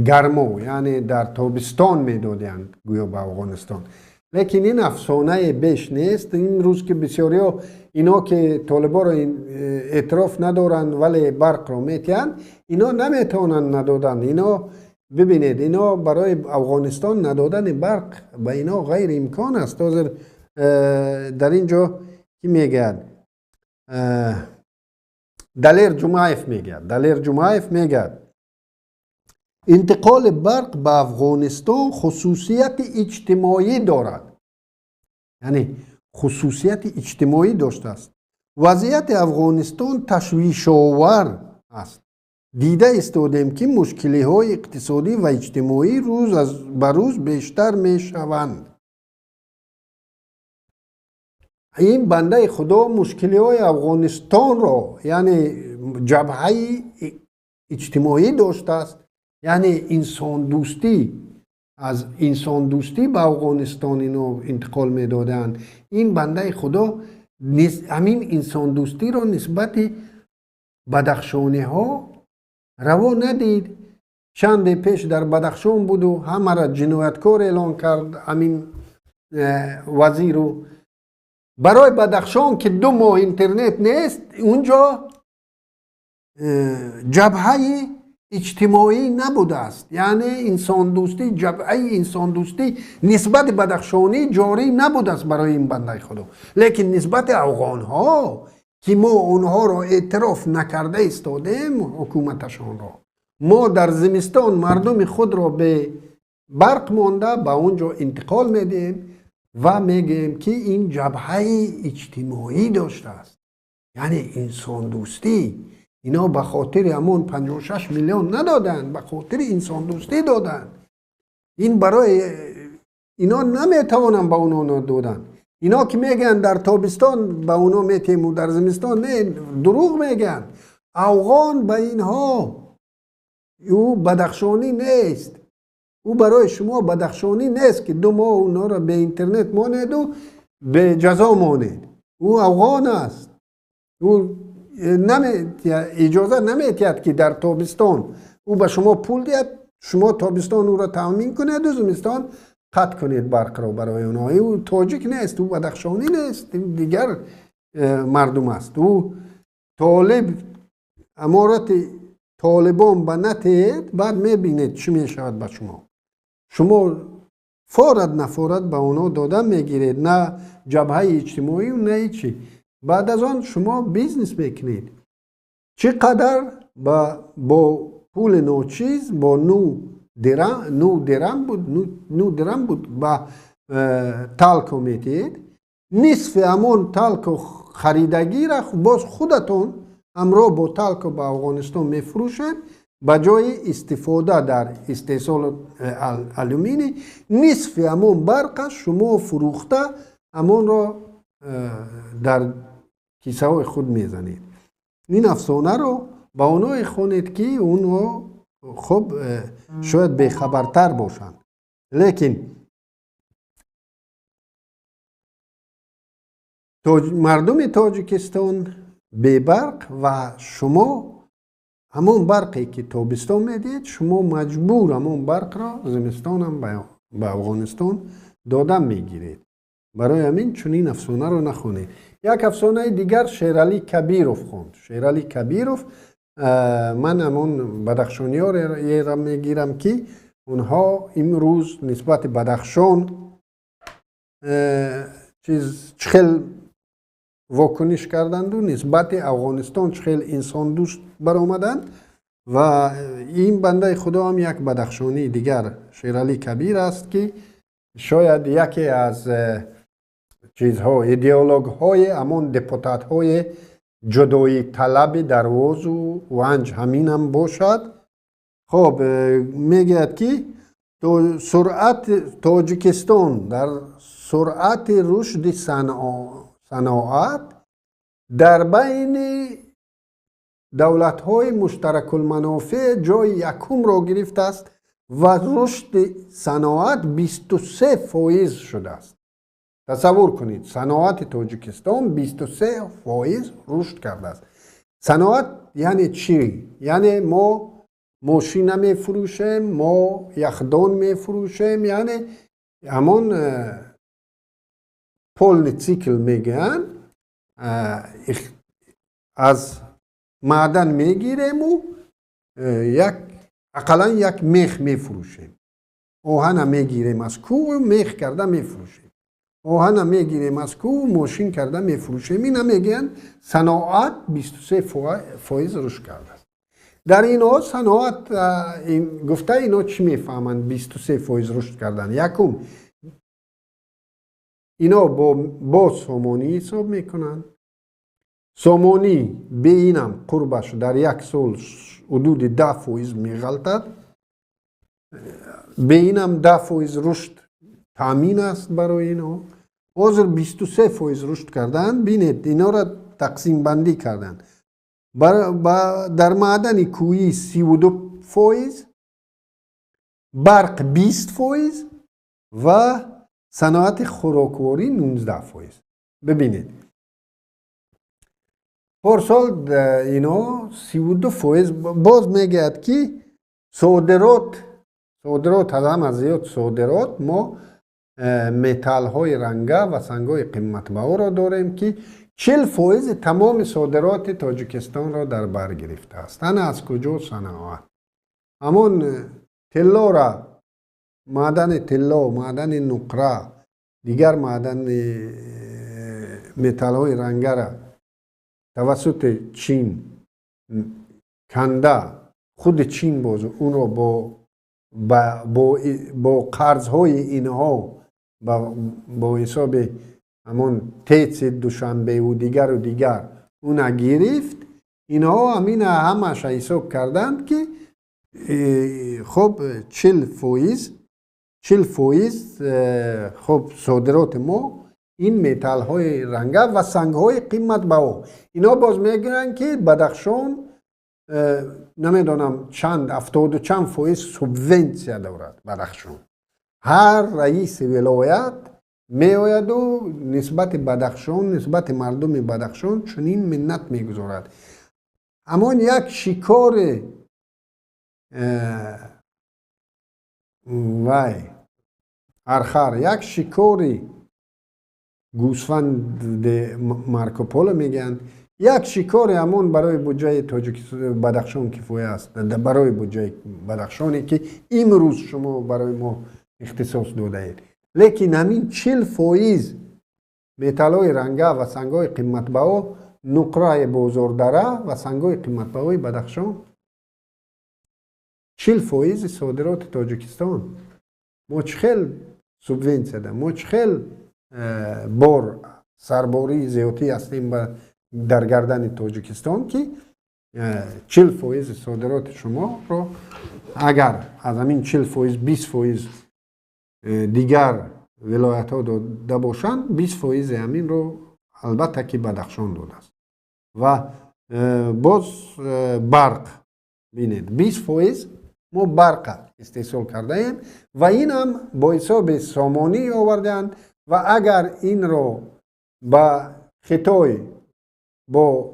گرما یعنی در تابستان میدادند گویا به افغانستان. لیکن این افسانه بیش نیست. این روز که بسیاری ها اینا که طالبا را اعتراف ندارند ولی برق را میتین، اینا نمیتونن ندادن. اینا ببینید اینا برای افغانستان ندادن برق به اینا غیر امکان است. در اینجا کی میگه؟ دلیر جمعیف میگه انتقال برق به افغانستان خصوصیت اجتماعی دارد. یعنی خصوصیت اجتماعی داشته است. وضعیت افغانستان تشویش‌آور است. دیده استودیم که مشکلی های اقتصادی و اجتماعی روز به روز بیشتر می شوند. این بنده خدا مشکلی های افغانستان را یعنی جبهه اجتماعی داشته است. یعنی انسان دوستی، از انسان دوستی به افغانستان اینو انتقال می دادن. این بنده خدا همین انسان دوستی را نسبت بدخشانی ها روا ندید. چند پیش در بدخشان بود و همه را جنایتکار اعلان کرد همین وزیر رو. برای بدخشان که 2 ماه اینترنت نیست اونجا جبهه اجتماعی نبوده است. یعنی انسان دوستی، جبهه انسان دوستی نسبت بدخشانی جاری نبوده است برای این بنده خدا. لیکن نسبت افغان ها که ما اونها را اعتراف نکرده استادیم حکومتشان را، ما در زمستان مردم خود را به برق مانده به اونجا انتقال میدیم و میگیم که این جبهه اجتماعی داشته است. یعنی انسان دوستی. اینا به خاطر همون 56 میلیون ندادن، به خاطر انسان دوستی دادن. این برای اینا نمیتوانن به اونا دادن. اینا که میگن در تابستان به اونا میتیم و در زمستان نه، دروغ میگن. افغان به اینها او بدخشانی نیست. او برای شما بدخشانی نیست که 2 ماه اونا را به اینترنت مانید و به جزا مانید. او افغان است. او اجازه نمیتید که در تابستان او به شما پول دید، شما تابستان او را تامین کنید و زمستان قطع کنید برق را برای اونها. او تاجیک نیست، او بدخشانی نیست، دیگر مردم است. او طالب امارت طالبان به نتید بعد میبینید چی میشود به شما فارد نفارد به اونا دادن میگیرید، نه جبهه اجتماعی و نه چی. بعد از آن شما بیزنس میکنید. چقدر با پول نوچیز با 9 درم بود با تالکو میتید. نصف همون تالکو خریدگی را باز خودتون امرو با تالکو به افغانستان میفروشید. به جای استفاده در استحصال الومینی نصف همون برق شما فروخته همون را در کیسه های خود میزنید. این افسانه رو با اونایی خونید که اونو خب شاید بخبرتر باشند. لیکن مردم تاجیکستان بی برق و شما همون برقی که تابستان میدید شما مجبور همون برق را زمستان هم به افغانستان دادن میگیرید. برای همین چنین افسانه رو نخونید. یک افسانه دیگر شیرالی کبیروف خوند. شیرالی کبیروف من همون بدخشانی ها را میگیرم که اونها امروز نسبت بدخشان چخیل واکنش کردند و نسبت افغانستان چخیل انسان دوست برآمدند و این بنده خدا هم یک بدخشانی دیگر شیرالی کبیر است که شاید یکی از چیزها ایدئولوگ های همون دپوتات های جدایی طلب درواز و ونج همین هم باشد. خب میگه که تو سرعت تاجیکستان در سرعت رشد صناعت در بین دولت های مشترک المنافع جای یکم را گرفته است و رشد صناعت 23% شده است. تصور کنید صناعت تاجیکستان 23% رشد کرده است. صناعت یعنی چی؟ یعنی ما ماشین می فروشیم، ما یخدان می فروشیم، یعنی همون پولنیتسیکل میگن از معدن میگیریم و اقلا یک میخ میفروشیم. آهن میگیریم از کوه و میخ کرده میفروشیم. آهن میگیریم از کوه و ماشین کرده میفروشیم. این میگن صناعت 23% رشد کرده است. در اینا صناعت گفته اینا چی میفهمند 23% رشد کردن؟ یکم اینا با سامانی حساب میکنن. سامانی به اینم قربش در یک سال حدود 10% میغلطد. به اینم 10% رشد تامین است برای اینا. حاضر 23% رشد کردن. بینید اینا را تقسیم بندی کردن. در معدن کویی 32%، برق 20% و صنعت خوراکواری 19%. ببینید پارسال اینا 32% باز میگه که صادرات هم زیاد صادرات ما متال های رنگه و سنگ های قیمت بها را داریم که 40% تمام صادرات تاجیکستان را در بر گرفته است. از کجا؟ صناعت. همون طلا را، معدن طلا، معدن نقره، دیگر معدن متال های رنگه را توسط چین کنده، خود چین باز اون را با قرض های اینها با حساب همون تیت دوشنبه و دیگر اون گرفت. اینها همین همش حساب کردند که خب 40% خب صادرات ما این متال های رنگه و سنگ های قیمت بها. اینا باز میگن که بدخشان نمیدونم چند 70 و چند % سوبونسیا دارد. بدخشان هر رئیس ولایت میآید و نسبت بدخشان، نسبت مردم بدخشان چنین منت میگذارد. اما یک شکار یک شکاری گوسفند مارکوپولو میگن، یک شکار همون برای بودجه بدخشان کفایه است، برای بودجه بدخشانی که امروز شما برای ما اختصاص داده اید. لیکن همین 40% متالای رنگه و سنگای قیمت بها، نقره بازاردره و سنگای قیمت بهای بدخشان 40% صادرات تاجیکستان. ما چخیل سوبونسیا ده، ما چخیل بار سرباری زیادی هستیم در گردن تاجیکستان که 40% صادرات شما رو اگر از همین 40% 20% دیگر ولایت ها داده باشند، 20% همین رو البته که بدخشان داده است. و باز برق بینید 20% ما برق استحصال کرده ایم و این هم با حساب سامانی آوردن و اگر این رو با خطای با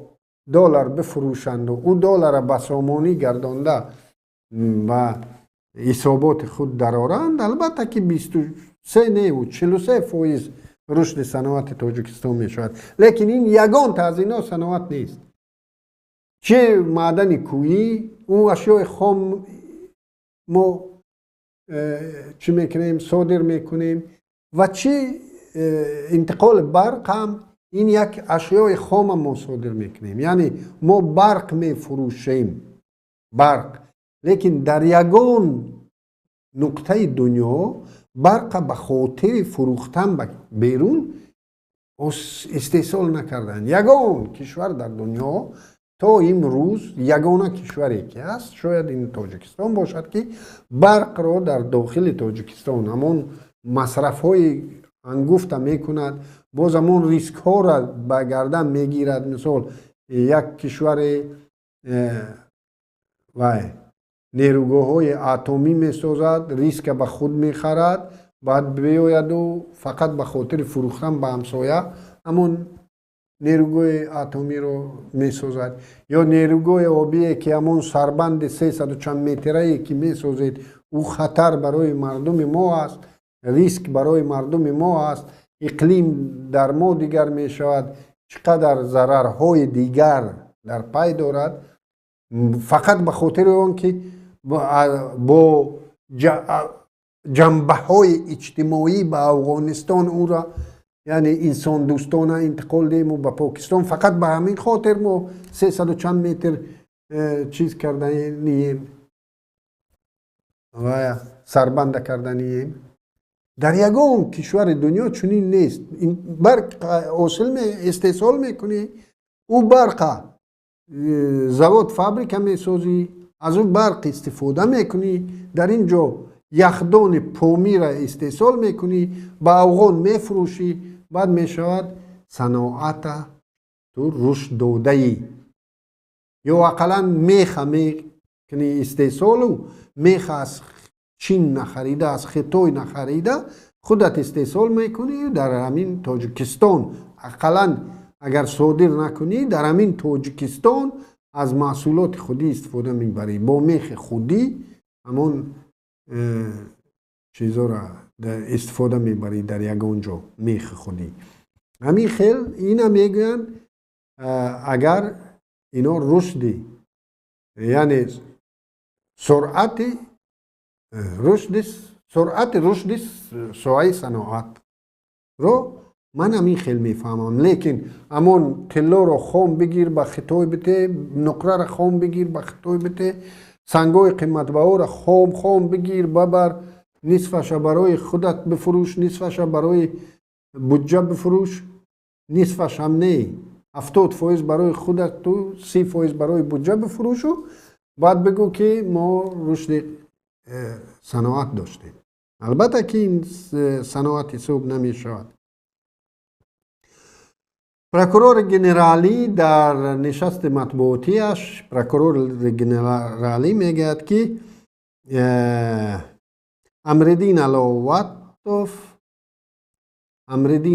دلار بفروشند و اون دلار به سامانی گردانده و حسابات خود درارند، البته که 23 نه و 43% رشد صنعت تاجیکستان می شود. لیکن این یگان تا از اینا صنعت نیست. چه معدن کویی، اون اشیاء خام ما چی میکنیم صادر میکنیم و چه انتقال برق هم این یک اشیاء خام ما صادر میکنیم. یعنی ما برق میفروشیم، برق، لیکن در یگان نقطه دنیا برق به خاطر فروختن بیرون استحصال نکردن. یگان کشور در دنیا تا امروز یگانه کشوری که است شاید این تاجیکستان باشد که برق را در داخل تاجیکستان همون مصرف های انگفت میکند، باز همون ریسک ها را به گردن میگیرد. مثال یک کشور نیروگاه های اتمی میسازد، ریسک به خود میخرد، بعد بیاید و فقط به خاطر فروختن به همسایه همون نیروگاه اتمی رو میسازد. یا نیروگاه آبی که همون سربند 300 چند متره که میسازید او خطر برای مردم ما است، ریسک برای مردم ما است، اقلیم در ما دیگر می شود، چقدر ضررهای دیگر در پی دارد. فقط به خاطر اون که با جنبه های اجتماعی به افغانستان او را یعنی انسان دوستانه انتقال دیم و به پاکستان، فقط به همین خاطر ما 300 چند متر چیز کردنیم و سربند کردنیم. در یگان کشور دنیا چنین نیست. این برق استحصال میکنی، او برق زواد فابریکه میسازی، از اون برق استفاده میکنی، در اینجا یخدان پومی را استحصال میکنی، با افغان میفروشی، بعد میشود صناعت تو رشد داده ای. یا اقلا میخ میکنی استحصال، میخ از چین نخریده، از خطای نخریده، خودت استحصال میکنی در همین تاجیکستان. اقلا اگر صادر نکنی در همین تاجیکستان از محصولات خودی استفاده میبری، با میخ خودی همون چیزا را استفاده میبری در یگان جا، میخ خودی. همین خیل اینا میگن اگر اینا رشدی یعنی سرعت رشد سوای صناعت رو من همین خیلی میفهمم. لیکن امون طلا رو خام بگیر به خطای بده، نقره رو خام بگیر به خطای بده، سنگای قیمت بها رو خام بگیر ببر، نصفش برای خودت بفروش، نصفش برای بودجه بفروش، نصفش هم نه 70% برای خودت تو 30% برای بودجه بفروش و بعد بگو که ما رشد صناعت داشتیم. البته که این صناعت حساب نمی شود. پروکورور گنرالی در نشست مطبوعاتیش پروکورور گنرالی میگه که امردین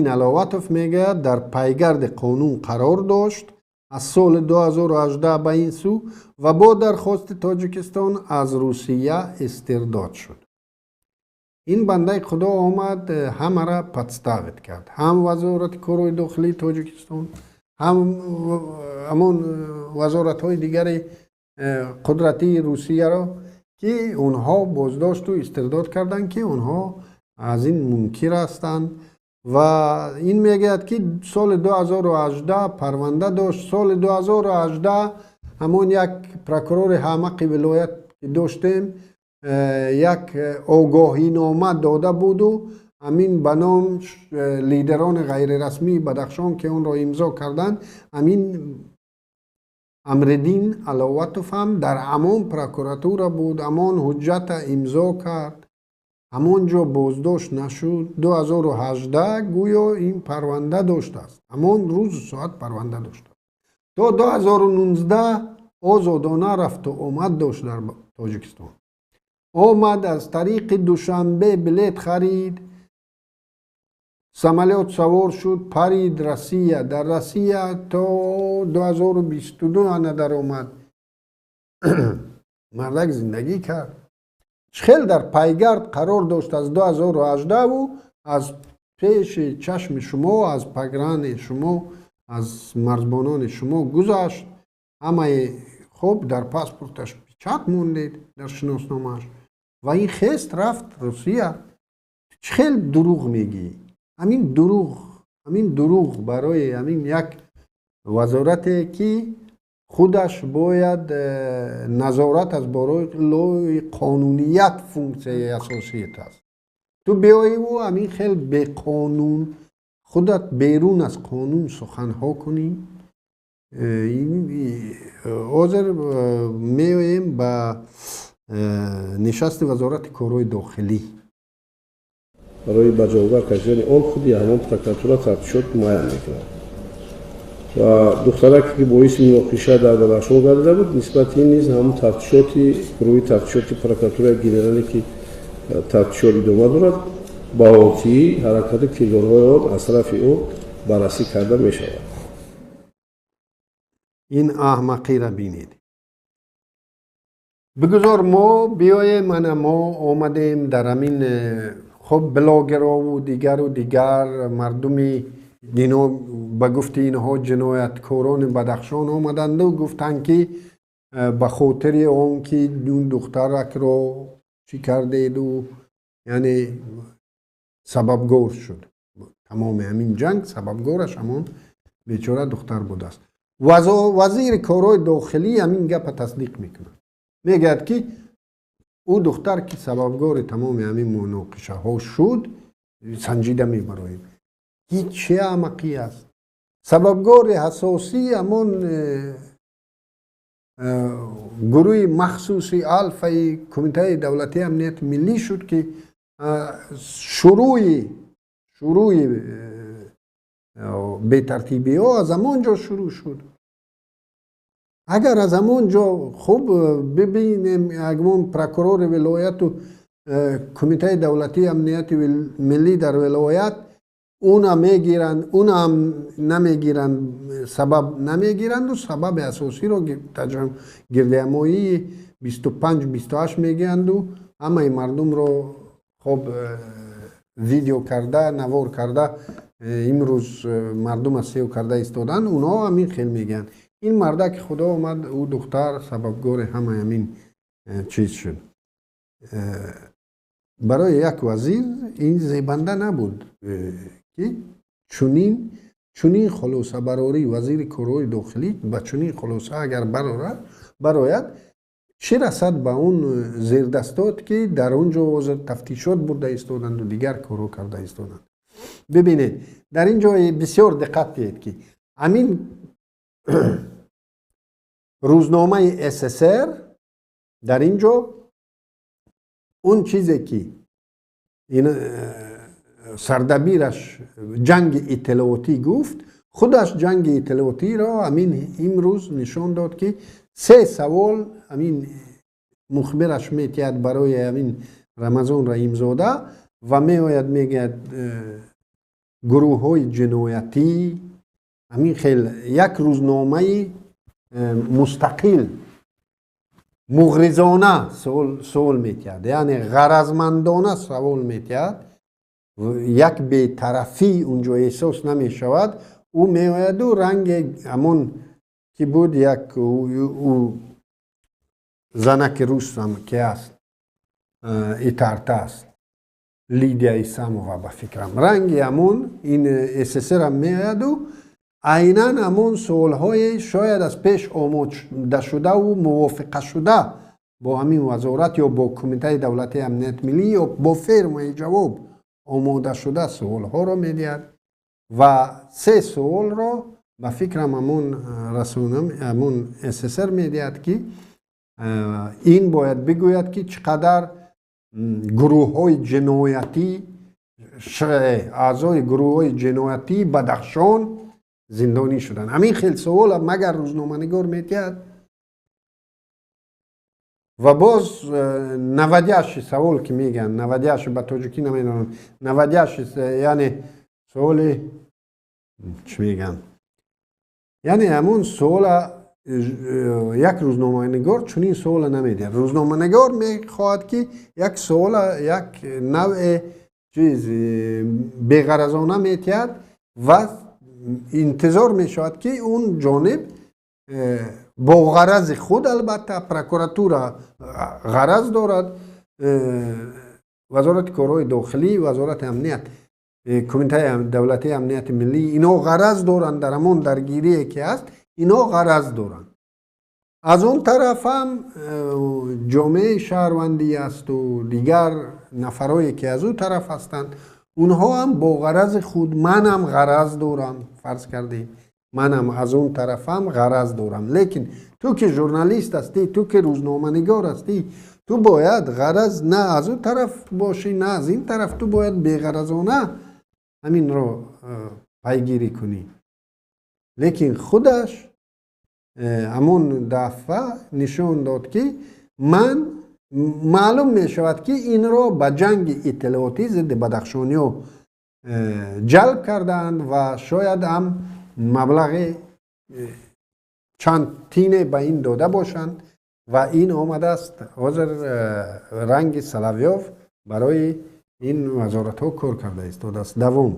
علاوتوف میگه در پیگرد قانون قرار داشت از سال 2018 به این سو و با درخواست تاجیکستان از روسیه استرداد شد. این بنده خدا آمد همه را پدستاوت کرد، هم وزارت کارهای داخلی تاجیکستان، همون وزارت های دیگر قدرتی روسیه را که اونها بازداشت و استرداد کردند که اونها از این منکر هستند. و این میگه که سال 2018 پرونده داشت. سال 2018 همون یک پروکورور حمق ولایت که داشتیم یک آگاهی نامه داده بود و همین به نام لیدران غیر رسمی بدخشان که اون را امضا کردن، همین امردین علاوتوف هم در همان پروکوراتور بود، همان حجت امضا کرد، همونجا بازداشت نشد. 2018 گویا این پرونده داشته است، همون روز ساعت پرونده داشته. تا 2019 آزادانه رفت و آمد داشت در تاجیکستان. آمد از طریق دوشنبه بلیت خرید، سمالیات سوار شد، پرید روسیه. در روسیه تا 2022 در آمد. مردک زندگی کرد. خیلی در پیگرد قرار داشت از 2018 و از پیش چشم شما از پگران شما از مرزبانان شما گذشت. همه خوب در پاسپورتش پیچک موندید در شناسنامه‌اش و این خست رفت روسیه. خیلی دروغ میگی. همین دروغ برای همین یک وزارتی که خودش باید نظارت از بالای قانونیت فونکسیون اساسیت است. تو بیایی و همین خیلی به قانون خودت بیرون از قانون سخنها کنی. حاضر میاییم به نشست وزارت کارهای داخلی برای بجاور کردن آن خودی همون پروکراتور تفتیشات معین میکنند و دخترک که باعث مناقشه در بدخشان گردیده بود نسبت این نیز همون گروه تفتیشات پروکراتور گنرالی که تفتیشات ادامه دارد با آتی حرکت کردارهای آن از طرف او بررسی کرده می شود. این احمقی را بینید. بگذار ما بیاییم ما آمدیم در همین خب بلاگرها و دیگر مردمی دینا به گفت اینها جنایتکاران بدخشان آمدند و گفتند که به خاطر آن که اون دخترک را چی کردید و یعنی سببگار شد. تمام همین جنگ سببگارش همون بیچاره دختر بوده است. وزیر کارهای داخلی همین گپ تصدیق میکنه. میگه که او دختر که سببگار تمام همین مناقشه ها شد سنجیده میبراییم. این چه احمقی است؟ سببگار اساسی همون گروه مخصوصی الفای کمیته دولتی امنیت ملی شد که شروع به ترتیبی ها از همونجا شروع شد. اگر از همونجا خوب ببینیم اگمون پروکرور ولایت و کمیته دولتی امنیت ملی در ولایت اونا میگیرند اونا هم نمیگیرند سبب نمیگیرند و سبب اساسی رو گردهمایی 25-28 میگیرند و همه مردم رو خب ویدیو کرده نوار کرده امروز مردم از سیو کرده ایستادن اونا همین خیلی میگن این مرده که خدا اومد او دختر سببگار همه همین چیز شد. برای یک وزیر این زیبنده نبود که چنین خلاصه براری وزیر کارهای داخلی با چنین خلاصه اگر براید چه رسد به اون زیردستات که در اونجا وزیر تفتیشات برده ایستادند و دیگر کارو کرده ایستادند. ببینید در اینجا بسیار دقت کنید که همین روزنامه SSR در اینجا اون چیزی که این سردبیرش جنگ اطلاعاتی گفت خودش جنگ اطلاعاتی را همین امروز نشان داد که 3 سوال همین مخبرش میتید برای همین رمضان رحیم زاده و میآید میگه گروه های جنایتی همین خیلی یک روزنامه مستقل مغرضانه سوال میتید یعنی غرضمندانه سوال میتید یک بی‌طرفی اونجا احساس نمیشود او میآید و رنگ همون که بود یک او زنک روس هم که است ایتارتا است لیدیا ایسامووا به فکرم رنگ همون این SSR هم میآید و عیناً همون سوالهای شاید از پیش آماده شده و موافقه شده با همین وزارت یا با کمیته دولتی امنیت ملی یا با فرم جواب آماده شده سوالها را میدید و 3 سوال را به فکرم همون رسانم همون SSR میدید که این باید بگوید که چقدر گروه های جنایتی اعضای گروه های جنایتی بدخشان زندانی شدن. همین خیلی سوال مگر روزنامه نگار میتید و باز 98 سوال که میگن 98 به تاجیکی نمیدونم 98 یعنی سوال چی میگن یعنی همون سوال یک روزنامه نگار چون این سوال نمیده. روزنامه نگار میخواهد که یک سوال یک نوع چیز بیغرضانه میتید و انتظار میشود که اون جانب با غرض خود، البته پروکراتور غرض دارد، وزارت کارهای داخلی، وزارت امنیت، کمیته دولتی امنیت ملی، اینا غرض دارند در همون درگیری که هست، اینا غرض دارند. از اون طرف هم جامعه شهروندی است و دیگر نفرایی که از اون طرف هستند، اونها هم با غرض خود، من هم غرض دارم، فرض کردیم من هم از اون طرف هم غرض دارم. لیکن تو که ژورنالیست هستی، تو که روزنامه‌نگار هستی، تو باید غرض نه از اون طرف باشی نه از این طرف، تو باید بی‌غرضانه همین رو پیگیری کنی. لیکن خودش همون دفعه نشون داد که من معلوم می شود که این را به جنگ اطلاعاتی ضد بدخشانی‌ها جلب کردند و شاید هم مبلغ چند تینه به این داده باشند و این آمده است حاضر رنگ سلاویاف برای این وزارت ها کار کرده است. دوم،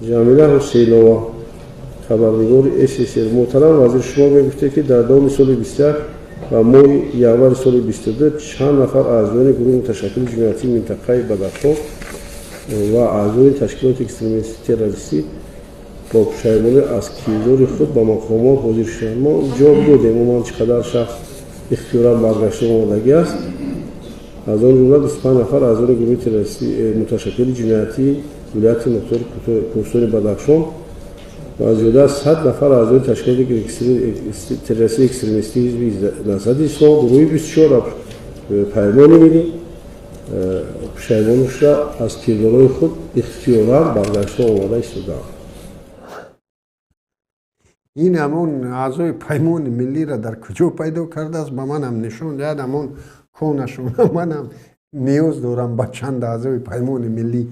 جمیله حسینова خبرنگار SSR محترم وزیر شما میگفته که در دام سال 21 و ماه ینور سال 22 چند نفر اعضای گروه متشکل جنایتی منطقه بدخشان و اعضای تشکیلات اکستریمیستی تروریستی با پشیمانی از کردار خود به مقامات حاضر شدند. ما جا بودیم اما چقدر شخص اختیارا برگشته آمادگی است. از آن جمله 25 نفر اعضای گروه تروریستی متشکل جنایتی ولایت مختار کوهستان بدخشان و زیاده از 100 نفر اعضای تشکیلات تروریستی اکستریمیستی حزب نهضت اسلام گروه 24 پیمانی ملی پشیمانش را از کردارهای خود اختیارا برگشته آماده ایستادند. این همون اعضای پیمان ملی را در کجا پیدا کرده است؟ به من هم نشون داد. همون کونشون من هم نیاز دارم به چند اعضای پیمان ملی.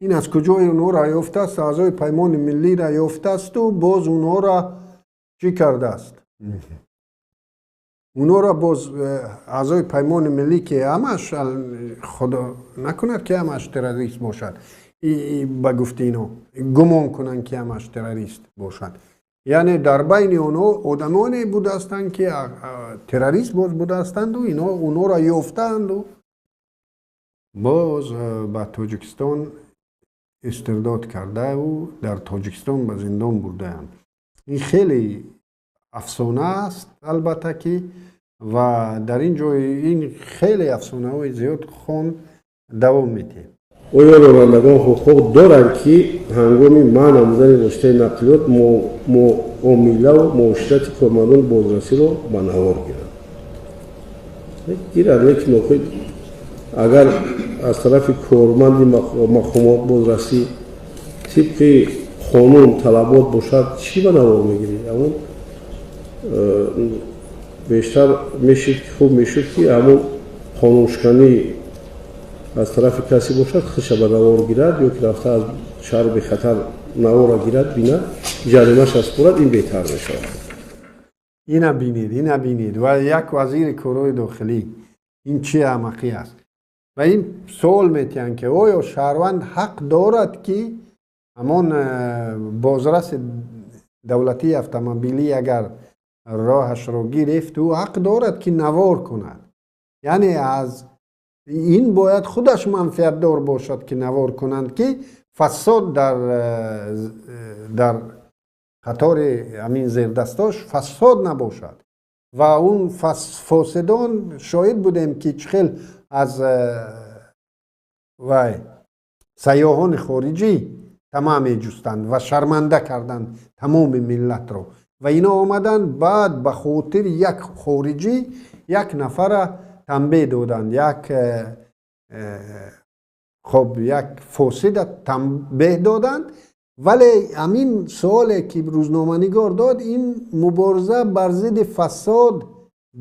این از کجای اونها را یافته است؟ اعضای پیمان ملی را یافته است و باز اونها را چی کرده است؟ اونها را باز اعضای پیمان ملی که همش خدا نکند که همش تروریست باشد، به گفته اینا گمان کنند که همش تروریست باشد، یعنی در بین اونها آدمانی بوده هستند که تروریست باز بوده هستند و اینا اونها را یافتند و باز به تاجیکستان استرداد کرده و در تاجیکستان به زندان برده اند. این خیلی افسانه است البته که و در این جای این خیلی افسانه های زیاد خون دوام میده. آیا رانندگان حقوق دارند که هنگام منع نمودن واسطه نقلیات معامله و معاشرت کارمندان بازرسی را به نوار گیرند؟ گیرند، لیکن اگر از طرف کارمند مقامات بازرسی طبق قانون طلبات باشد چی به نوار میگیری؟ همون بیشتر میشد که خوب میشد که همون قانونشکنی از طرف کسی باشد خش به نوار گیرد یا که رفته از شهر به خطر نوار را گیرد بینه جریمه‌اش از پورد این بهتر میشود. اینا بینید و یک وزیر کارهای داخلی این چه احمقی است و این سوال میتین که آیا شهروند حق دارد که همون بازرس دولتی اتومبیلی اگر راهش را گرفت او حق دارد که نوار کند؟ یعنی از این باید خودش منفعت دار باشد که نوار کنند که فساد در قطار همین زیردستاش فساد نباشد و اون فاسدان شاهد بودیم که چخیل از سیاحان خارجی تمام جستند و شرمنده کردند تمام ملت را و اینا آمدن بعد به خاطر یک خارجی یک نفر تنبیه دادند، یک فاسد تنبیه دادند. ولی همین سوالی که روزنامه‌نگار داد این مبارزه بر ضد فساد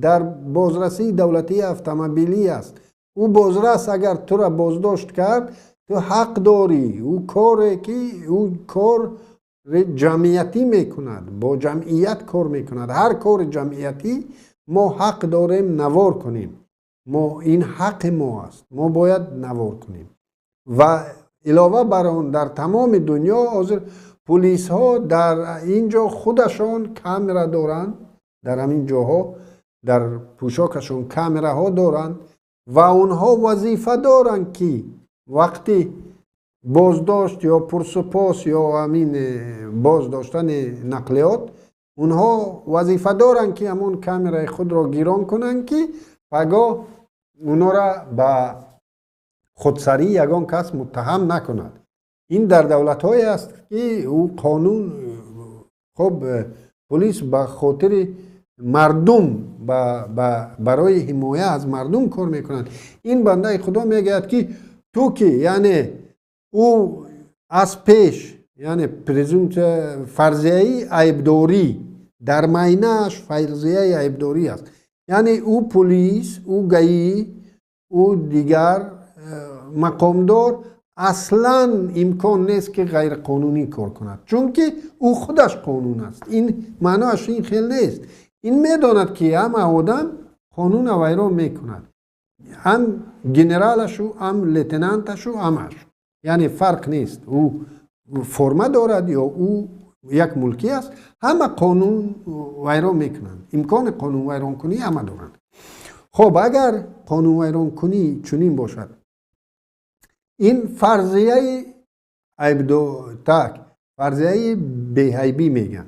در بازرسی دولتی اتومبیلی است. او بازرس اگر تو را بازداشت کرد تو حق داری، او کار جمعیتی میکند، با جمعیت کار میکند. هر کار جمعیتی ما حق داریم نوار کنیم، این حق ما است، ما باید نوار کنیم. و علاوه بر اون در تمام دنیا حاضر پلیس ها در اینجا خودشون کامرا دارن، در همین جاها در پوشاکشون کامرا ها دارن و اونها وظیفه دارن که وقتی بازداشت یا پرسپاس یا همین بازداشتن نقلیات، اونها وظیفه دارن که همون کامرای خود را گیران کنن که پگاه اونا را به خودسری یگان کس متهم نکند. این در دولت های است که او قانون خب پلیس به خاطر مردم برای حمایت از مردم کار میکنند. این بنده خدا میگه که تو که یعنی او از پیش یعنی پرزومت فرضیه عیبداری در معنیش فرضیه عیبداری است، یعنی او پلیس، او گئی، او دیگر مقامدار اصلا امکان نیست که غیر قانونی کار کند، چون که او خودش قانون است. این معناش این خیلی نیست. این میداند که هم آدم قانون ویران میکند، هم جنرالشو، هم لیتنانتشو، همش، یعنی فرق نیست. او فرما دارد یا او یک ملکی است، همه قانون ویران میکنند. امکان قانون ویران کنی همه دارند. خب اگر قانون ویران کنی چنین باشد، این فرضیه عیبداری، فرضیه بی‌عیبی میگن.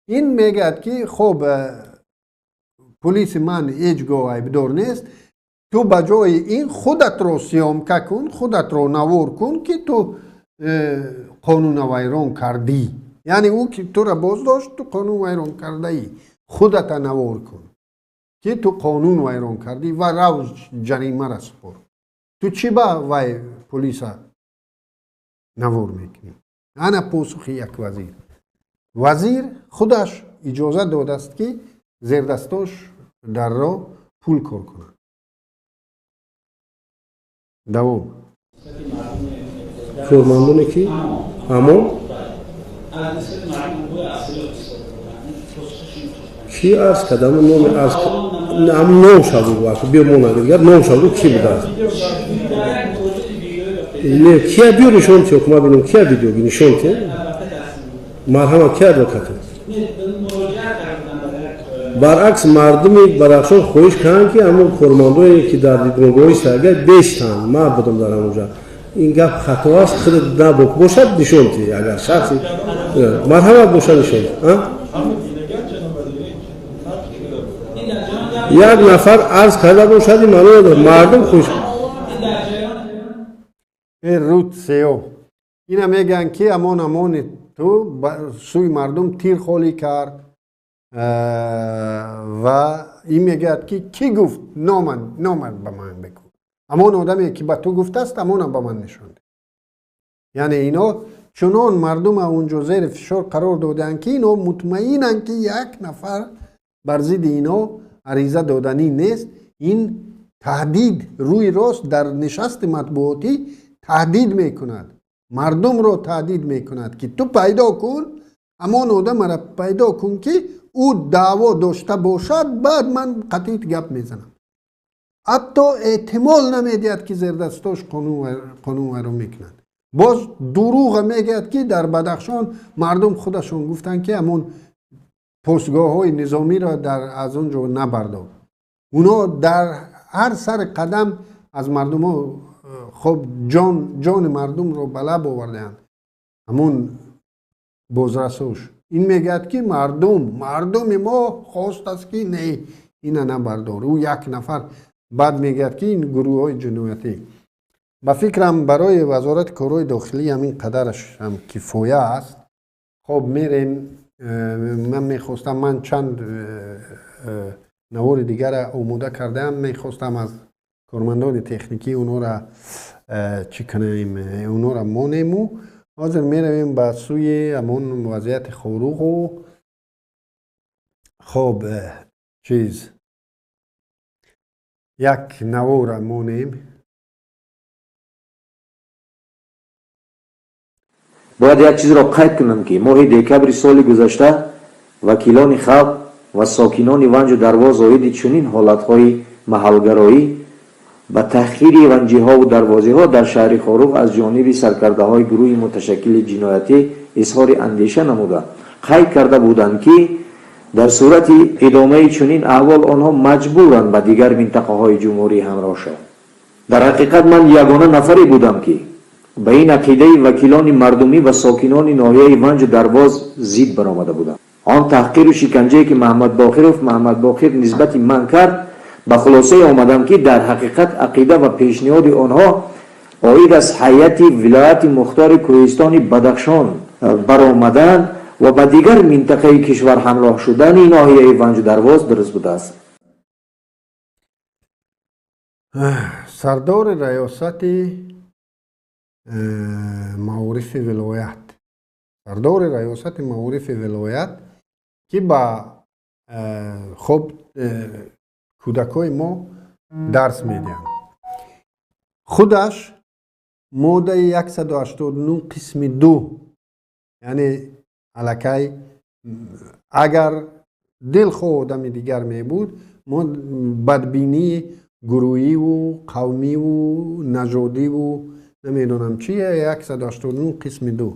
این میگه که خب پلیس من هیچگاه عیبدار نیست، تو بجای این خودت رو سیامکه کن، خودت رو نوار کن که تو قانون ویران کردی. یعنی او که تو را بازداشت، تو قانون ویران کرده ای، خودت نوار کن که تو قانون ویران کردی و رو جریمه را سپر. تو چی با وی پلیس نوار میکنی؟ انا پاسخ یک وزیر خودش اجازه داده است که زیر دستاش در را پول کار کنند. دوام کارمندانی که همون کی از کدام نام از نام شده بود بیا مون دیگر نام شده کی بود نه کی بیرونشون چه حکومت بینم کی ویدیو بینشون که مرحمت کرد وقت برعکس مردمی برعکسون خویش کردن که همون کارمندایی که در دیدگاهی سرگرد بیشتن ما بودم در اونجا. این گپ خطا است، خود نبود باشد نشون تی اگر شخصی مرحمت باشد نشون یک نفر عرض کرده باشد مردم خوش روت سیو اینا میگن که امان تو سوی مردم تیر خالی کرد و این میگه که کی گفت نامن به من بگو، امان آدمی که به تو گفته است امان به من نشونده. یعنی اینا چنان مردم اونجا زیر فشار قرار دادن که اینا مطمئنن که یک نفر بر ضد اینا عریضه دادنی نیست. این تهدید روی راست در نشست مطبوعاتی تهدید میکند، مردم رو تهدید میکند که تو پیدا کن، امان آدم را پیدا کن که او دعوا داشته باشد، بعد من قطعیت گپ میزنم. حتی احتمال نمیدید که زیر دستاش قانون رو میکند. باز دروغ میگید که در بدخشان مردم خودشون گفتن که همون پستگاه های نظامی را از اونجا نبردار. اونا در هر سر قدم از مردم ها خب جان مردم رو بلب آوردن. همون بازرسوش این میگد که مردم ما خواست است که نه اینا نبردار. او یک نفر بعد میگد که این گروه های جنایتی. با فکرم برای وزارت کارهای داخلی همین قدرش هم کفایه است. خب میریم، من میخواستم من چند نوار دیگر آماده کردم، میخواستم از کارمندان تکنیکی اونا را چی کنیم، اونا را مانیم. حاضر میرویم به سوی همون وضعیت خروق و خب یک نوار را مانیم. باید یک چیز را قید کنم که ماه دکبر سال گذشته وکیلان خلق و ساکنان ونج و درواز آید چنین حالتهای محلگرایی به تحقیر ونجی ها و دروازه ها در شهر خاروق از جانب سرکرده های گروه متشکل جنایتی اظهار اندیشه نموده قید کرده بودند که در صورت ادامه چنین احوال آنها مجبورند به دیگر منطقه های جمهوری همراه شوند. در حقیقت من یگانه نفری بودم که به این عقیده وکیلان مردمی و ساکنان ناحیه ونج درواز زید برآمده بودم. آن تحقیر و شکنجه که محمد باقر نسبت من کرد به خلاصه آمدم که در حقیقت عقیده و پیشنهاد آنها عاید از هیئت ولایت مختار کوهستان بدخشان برآمدن و به دیگر منطقه کشور همراه شدن ناحیه ونج درواز درست بوده است. سردار ریاست معارف ولایت که با خب کودکای ما درس میدن خودش ماده 189 قسم 2 یعنی الکی اگر دل خود آدم دیگر می بود بدبینی گروهی و قومی و نژادی و نمیدونم چیه 189 قسم 2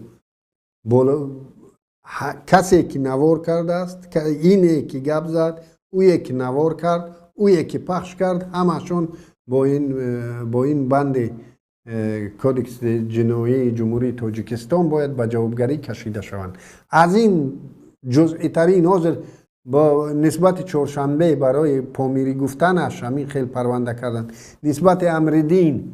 کسی که نوار کرده است اینه که گپ زد او یکی نوار کرد او یکی پخش کرد همشون با این بند کودکس جنایی جمهوری تاجیکستان باید به جوابگری کشیده شوند. از این جزئی ترین حاضر با نسبت چهارشنبه برای پامیری گفتنش همین خیلی پرونده کردن، نسبت امردین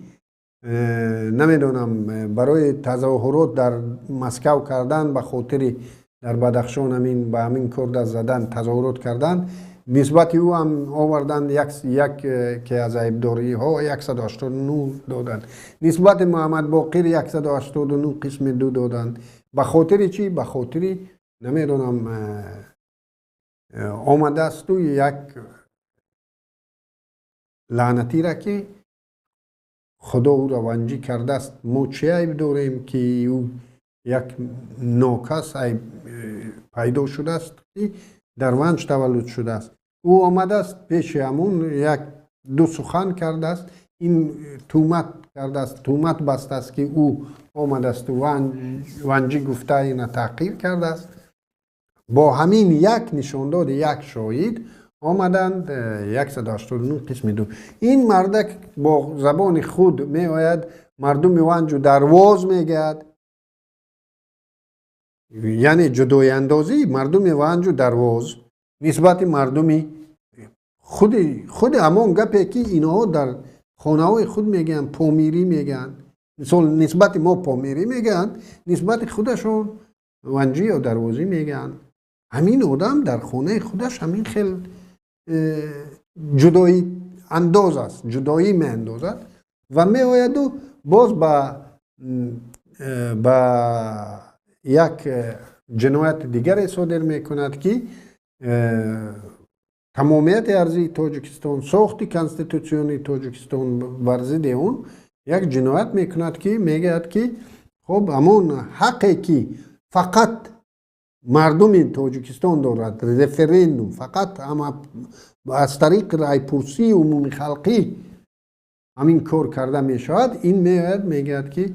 نمیدونم برای تظاهرات در مسکو کردن به خاطر در بدخشان همین به همین کرد زدن تظاهرات کردن، نسبت او هم آوردن یک که از عیبداری ها 189 دادن، نسبت محمد باقر 189 قسم 2 دادن. به خاطر چی؟ به خاطر نمیدونم آمده است و یک لعنتی را که خدا او را ونجی کرده است. ما چه عیب داریم که او یک ناکس عیب پیدا شده است در ونج تولد شده است. او آمده است پیش همون یک دو سخن کرده است، این تومت کرده است، تومت بسته است که او آمده است و ونجی گفته این تحقیر کرده است. با همین یک نشانداد یک شاهد آمدند 189 قسم 2. این مردک با زبان خود می آید مردم ونج درواز میگد، یعنی جدای اندازی مردم ونج درواز نسبت مردمی خود همان گپی که اینها در خانه های خود میگن پامیری میگن، مثلا نسبت ما پامیری میگن، نسبت خودشون ونجی یا دروازی میگن. همین آدم در خانه خودش همین خیلی جدایی انداز است، جدایی می اندازد و می آید و باز با یک جنایت دیگر صادر می کند که تمامیت ارضی تاجیکستان، ساخت کنستیتوسیونی تاجیکستان ورزید اون یک جنایت می کند که می گوید که خب همون حقی که فقط مردم تاجیکستان دارد، رفرندوم فقط اما از طریق رای پرسی عمومی خلقی همین کار کرده می شود، این میگوید که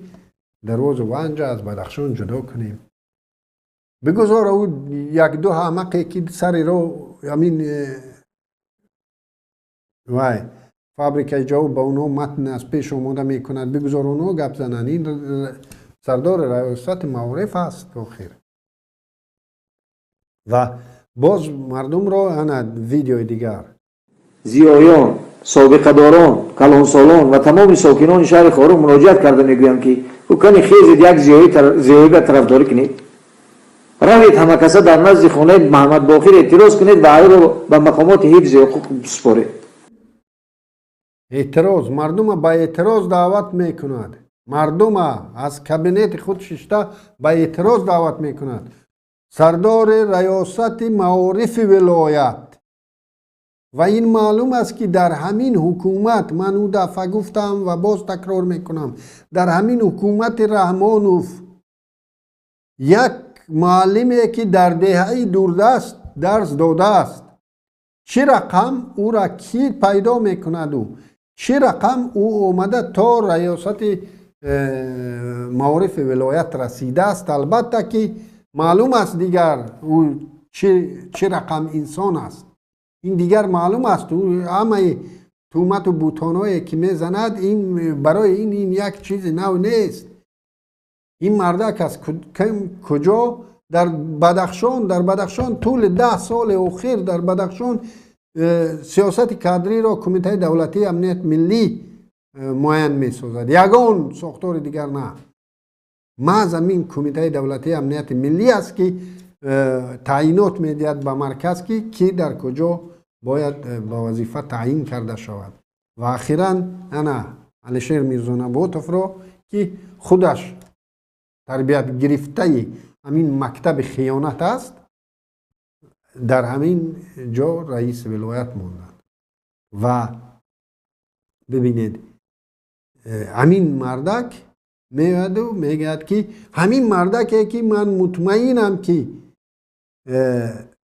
درواز ونج از بدخشان جدا کنیم. بگذار او یک دو حمقی که سر رو همین وای فابریکه جو با اونها متن از پیش آماده می کند، بگذار اونها گپ زنن. این سردار ریاست معارف است آخر. و باز مردم را اند ویدیوی دیگر زیایان، سابقه داران، کلانسالان و تمام ساکنان شهر خاروق مراجعت کرده میگویم که کنی خیزید یک زیایی را طرفداری کنید، روید همه کسا در نزد خانه محمد باقر اعتراض کنید و آن را به مقامات حفظ حقوق بسپارید. اعتراض مردم با اعتراض دعوت میکند، مردم از کابینت خود ششته با اعتراض دعوت میکند. سردار ریاست معارف ولایت و این معلوم است که در همین حکومت، من او دفعه گفتم و باز تکرار میکنم، در همین حکومت رحمانوف یک معلمی که در دهه دوردست درس داده است، چه رقم او را کی پیدا میکند و چه رقم او اومده تا ریاست معارف ولایت رسیده است. البته که معلوم است دیگر او چه رقم انسان است. این دیگر معلوم است او همه تومت و بوتانایی که میزند این برای این یک چیز نو نیست. این مردک از کجا؟ در بدخشان طول 10 سال اخیر در بدخشان سیاست کادری را کمیته دولتی امنیت ملی معین می سازد. یگان ساختار دیگر نه. محض همین کمیته دولتی امنیت ملی است که تعیینات میدهد به مرکز که در کجا باید به وظیفه تعیین کرده شود. و اخیراً انا علیشیر میرزا نباتوف را که خودش تربیت گرفته همین مکتب خیانت است در همین جا رئیس ولایت ماندند. و ببینید همین مردک میاد و میگه که همین مردکه که من مطمئنم که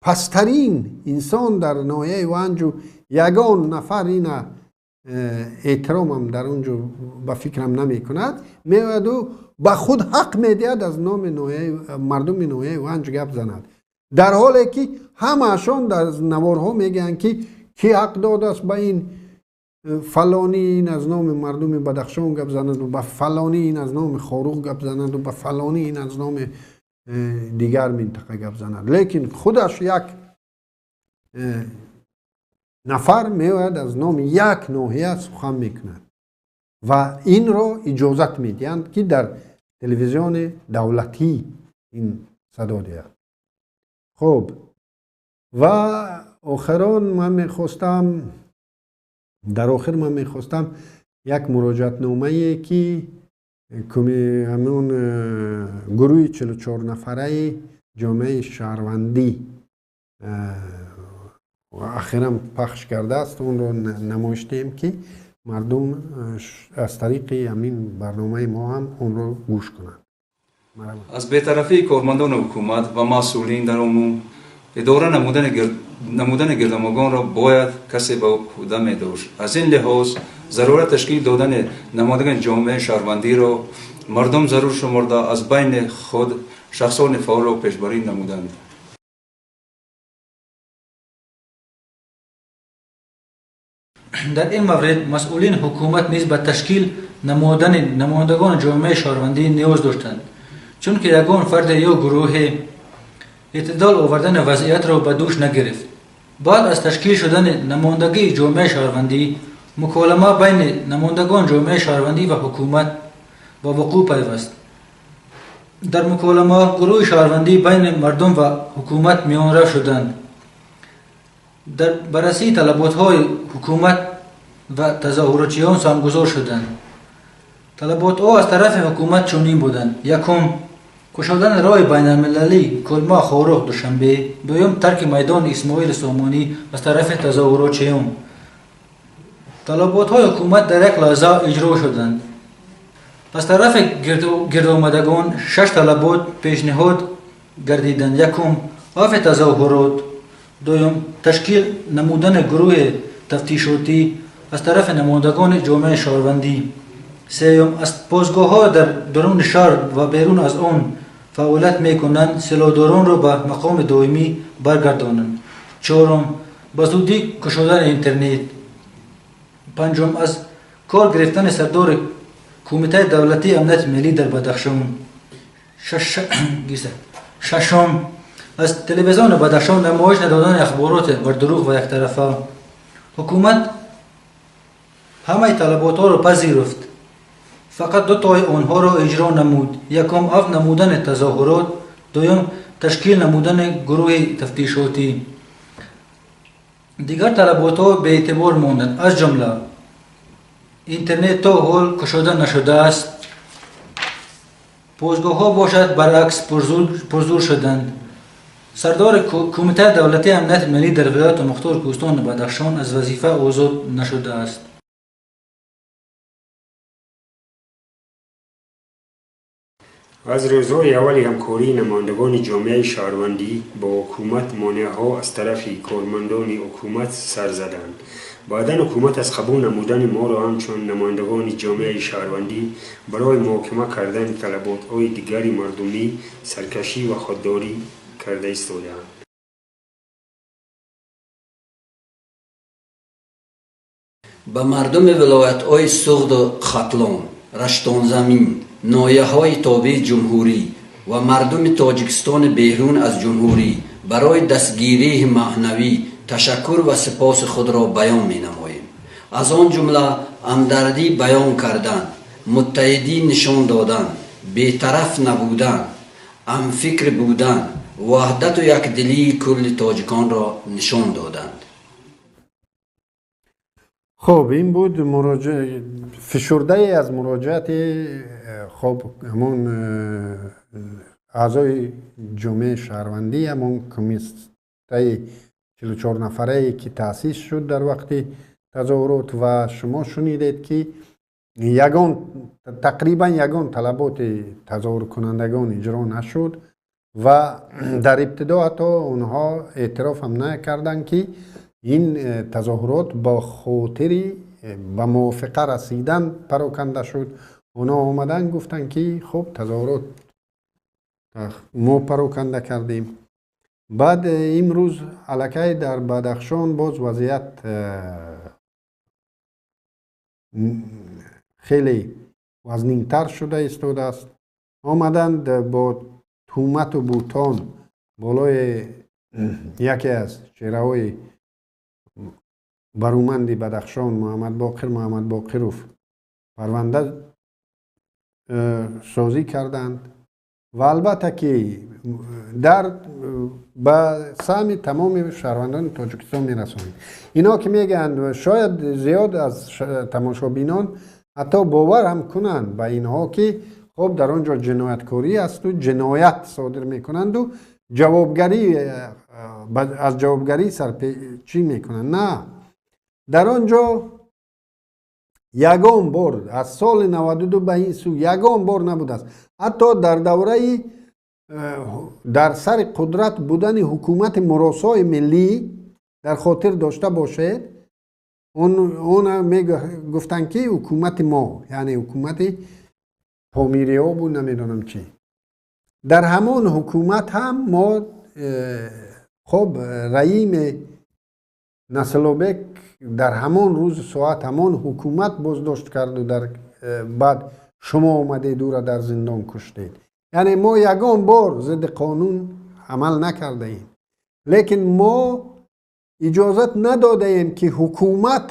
پسترین انسان در ناحیه وانجو یگان نفر اینا احترامم در اونجا به فکرم نمی کند، میاد و به خود حق میدهد از نام مردم ناحیه وانج گپ زند، در حالی که همه‌شان در نوارها میگن که کی حق داده است به این فلانی این از نام مردم بدخشان گپ زند و به فلانی این از نام خاروق گپ زند و به فلانی این از نام دیگر منطقه گپ زند. لیکن خودش یک نفر میاد از نام یک ناحیه سخن میکند و این را اجازت میدهند که در تلویزیون دولتی این صدا دهد. خب و آخران من میخواستم در آخر من میخواستم یک مراجعت نامه که همون گروه 44 نفره جامعه شهروندی و اخیراً پخش کرده است، اون رو نمایشتیم که مردم از طریق همین برنامه ما هم اون رو گوش کنند. از بی‌طرفی کارمندان حکومت و مسئولین در عموم اداره نمودن گردمگان را باید کسی به عهده می داشت. از این لحاظ ضرورت تشکیل دادن نمایندگان جامعه شهروندی را مردم ضرور شمرده از بین خود شخصان فعال را پیشبری نمودند. در این مورد مسئولین حکومت نیز به تشکیل نمایندگان جامعه شهروندی نیاز داشتند، چون که یگان فرد یا گروه اعتدال آوردن وضعیت را به دوش نگرفت. بعد از تشکیل شدن نمایندگی جامعه شهروندی، مکالمه بین نمایندگان جامعه شهروندی و حکومت با وقوع پیوست. در مکالمه گروه شهروندی بین مردم و حکومت میانرو شدند. در بررسی طلبات‌های حکومت و تظاهراتچیان سامگذار شدند. طلبات از طرف حکومت چنین بودند: یکم، گشادن راه بین المللی کلما خاروق دوشنبه. دوم، ترک میدان اسماعیل سامانی از طرف تظاهراتچیان. طلبات‌های حکومت در یک لحظه اجرا شدند. از طرف گرد آمدگان 6 طلبات پیشنهاد گردیدند: یکم، عفو تظاهرات. دوم، تشکیل نمودن گروه تفتیشاتی از طرف نمایندگان جامعه شهروندی. سوم، از پاسگاه‌ها در درون شهر و بیرون از آن فعالیت می‌کنند سلاحداران را به مقام دائمی برگردانند. چهارم، به زودی گشادن اینترنت. پنجم، از کار گرفتن سردار کمیته دولتی امنیت ملی در بدخشان. ششم، از تلویزیون بدخشان نمایش ندادن اخبارات بر دروغ و یک طرفه. حکومت همه طلبات ها را پذیرفت، فقط 2 تای آنها را اجرا نمود: یکم، عفو نمودن تظاهرات. دوم، تشکیل نمودن گروه تفتیشاتی. دیگر طلبات ها به اعتبار ماندند، از جمله اینترنت تا حال گشاده نشده است، پاسگاه ها باشد برعکس پرزور شدند. سردار کمیته دولتی امنیت ملی در ولایت مختار کوهستان بدخشان از وظیفه آزاد نشده است. از روزهای اول همکاری نمایندگان جامعه شهروندی با حکومت مانع‌ها از طرف کارمندان حکومت سر زدند. بعداً حکومت از قبول نمودن ما را همچون نمایندگان جامعه شهروندی برای محاکمه کردن طلبات‌های دیگری مردمی سرکشی و خودداری کرده ایستاده‌اند. به مردم ولایت‌های سغد و ختلان، رشتان زمین، نایه‌های تابع جمهوری و مردم تاجیکستان بیرون از جمهوری برای دستگیری معنوی تشکر و سپاس خود را بیان می‌نماییم. از آن جمله همدردی بیان کردن، متحدی نشان دادن، بی‌طرف نبودن، همفکر بودن، وحدت و یکدلی کل تاجیکان را نشان دادند. خب این بود فشرده از مراجعت خب همون اعضای جامعه شهروندی، همون کمیته 44 نفره که تأسیس شد در وقت تظاهرات و شما شنیدید که تقریبا یگان طلبات تظاهر کنندگان اجرا نشد و در ابتدا حتی اونها اعتراف هم نکردند که این تظاهرات با خاطر به موافقه رسیدن پراکنده شد. اونا آمدن گفتن که خب تظاهرات ما پراکنده کردیم. بعد امروز الکی در بدخشان باز وضعیت خیلی وزنین‌تر شده ایستاده است. آمدند با تهمت و بهتان بالای یکی از چهره‌های برومند بدخشان محمد باقرов پرونده سازی کردند و البته که به سهم تمام شهروندان تاجیکستان میرسانید. اینا که میگن شاید زیاد از تماشابینان حتی باور هم کنند به اینها که خب در آنجا جنایتکاری است و جنایت صادر میکنند و از جوابگری سرپیچی میکنند. نه، در آنجا یگان بار از سال 92 به این سو یگان بار نبوده است. حتی در دوره در سر قدرت بودن حکومت مراسای ملی در خاطر داشته باشید، اون گفتن که حکومت ما یعنی حکومت پامیری ها بود نمیدونم چی. در همون حکومت هم ما خب رئیم نسلوبک در همون روز ساعت همون حکومت بازداشت کرد و در بعد شما اومده دور در زندان کشتید. یعنی ما یگان بار ضد قانون عمل نکرده ایم، لیکن ما اجازت نداده ایم که حکومت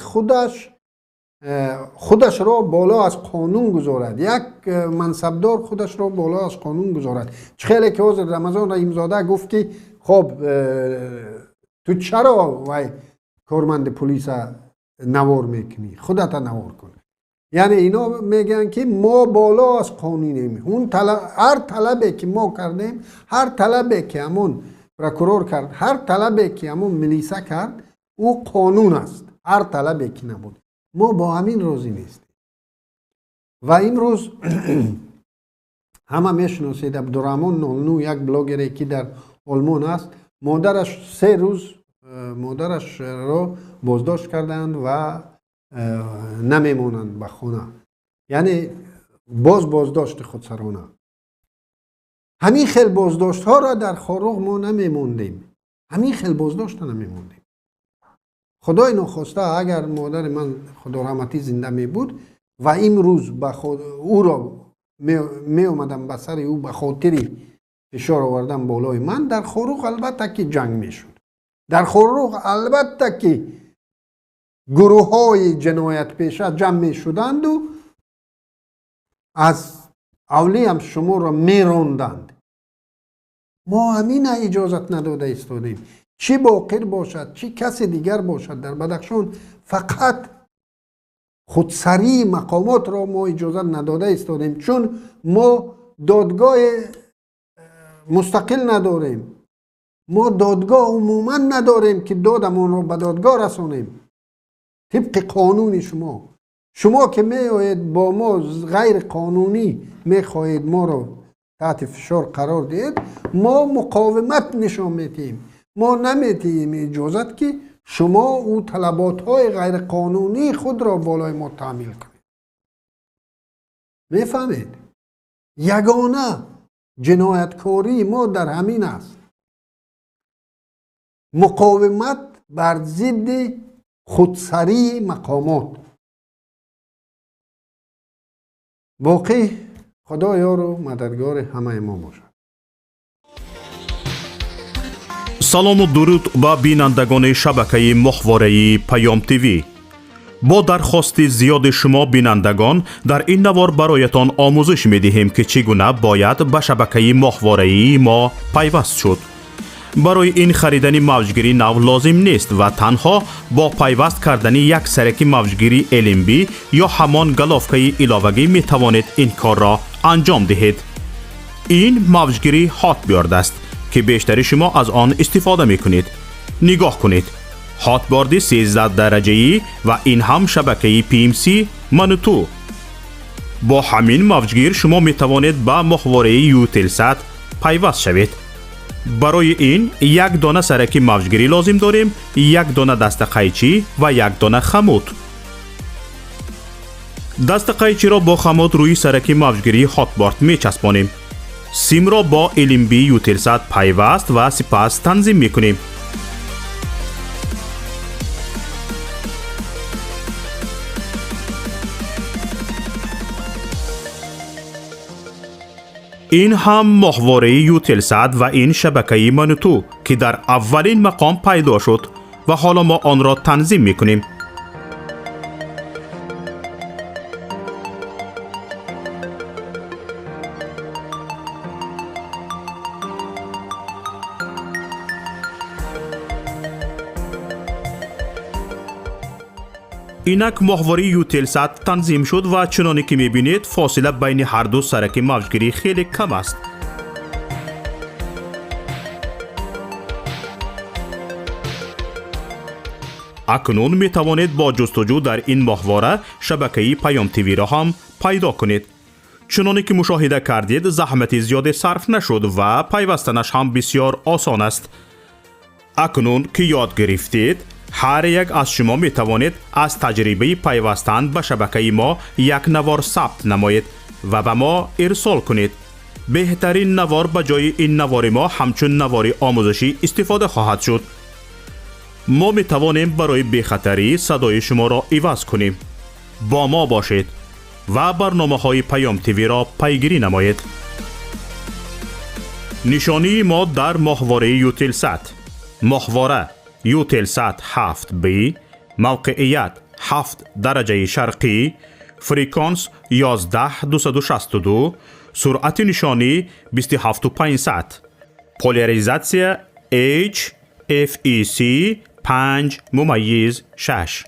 خودش را بالا از قانون گذارد، یک منصبدار خودش را بالا از قانون گذارد. خیلی که حضرت رمضان رحیم‌زاده گفت که خب تو چرا کارمند پلیس نوار میکنی؟ خودت نوار کن. یعنی اینا میگن که ما بالا از قانونیم. اون هر طلبی که ما کردیم، هر طلبی که همون پروکورور کرد، هر طلبی که همون ملیسا کرد، او قانون است. هر طلبی که نبود. ما با همین راضی نیستیم. و امروز همه میشناسید عبدالرحمن 09 یک بلاگری که در آلمان است، مادرش 3 روز مادرش را بازداشت کردند و نمیمونند به خونه. یعنی بازداشت خودسرانه. همین خیل بازداشت ها را در خاروق ما نمیموندیم. همین خیل بازداشت نمیموندیم. خدای نخواسته اگر مادر من خدا رحمتی زنده می بود و امروز او را می اومدم به سر او به خاطر فشار آوردن بالای من، در خاروق البته که جنگ می شد. در خاروق البته که گروه های جنایت پیشه جمع می شدند و از اولی هم شما را می راندند. ما همین اجازت نداده ایستادیم. چی باقر باشد، چی کسی دیگر باشد در بدخشان، فقط خودسری مقامات را ما اجازت نداده ایستادیم، چون ما دادگاه مستقل نداریم. ما دادگاه عموما نداریم که دادمون رو به دادگاه رسانیم طبق قانون شما که میآیید با ما غیر قانونی میخواهید ما رو تحت فشار قرار دهید ما مقاومت نشان میتیم. ما نمیتیم اجازت که شما او طلبات های غیر قانونی خود را بالای ما تعمیل کنید. میفهمید؟ یگانه جنایتکاری ما در همین است. مقاومت بر ضد خودسری مقامات. باقی خدا یار و مددگار همه ما باشد. салому дуруд ба бинандагони шабакаи моҳвораи Паём ТВ. бо дархости зиёди шумо бинандагон дар ин навор бароятон омӯзиш медиҳем ки чӣ гуна бояд ба шабакаи моҳвораии мо пайваст шуд. барои ин харидани мавҷгирӣ нав лозим нест ва танҳо бо пайваст кардани як сараки мавҷгирӣ LMB ё ҳамон галовкаи иловагӣ метавонед ин корро анҷом диҳед. ин мавҷгирӣ ҳотбёрд аст که بیشتری شما از آن استفاده میکنید. نگاه کنید. هاتبورد 13 درجه‌ای و این هم شبکه PMC منوتو. با همین مفجگیر شما میتوانید با ماهواره یوتلسات پیوست شوید. برای این یک دانه سرکی مفجگیری لازم داریم، یک دانه دست قیچی و یک دانه خمود. دست قیچی را با خمود روی سرکی مفجگیری هاتبورد میچسبانیم. سیم را با LMB یوتلسات پیوست و سپس تنظیم میکنیم. این هم ماهواره یوتلسات و این شبکه منوتو که در اولین مقام پیدا شد و حالا ما آن را تنظیم میکنیم. اینک ماهواره یوتلسات تنظیم شد و چنانی که میبینید فاصله بین هر دو سرک مفجگیری خیلی کم است. اکنون میتوانید با جستجو در این ماهواره شبکه پیام تیوی را هم پیدا کنید. چنانی که مشاهده کردید زحمت زیاد صرف نشد و پیوستنش هم بسیار آسان است. اکنون که یاد گرفتید هر یک از شما می توانید از تجربه پیوستن به شبکه ما یک نوار ثبت نمایید و به ما ارسال کنید. بهترین نوار به جای این نوار ما همچون نوار آموزشی استفاده خواهد شد. ما می توانیم برای بی‌خطری صدای شما را عوض کنیم. با ما باشید و برنامه های پیام تیوی را پیگیری نمایید. نشانی ما در ماهواره یوتلسات. ماهواره یوتلسات 7B، موقعیت 7 درجه شرقی، فریکانس 11262، سرعت نشانی 27500، پولاریزاسیا HFEC 5:6.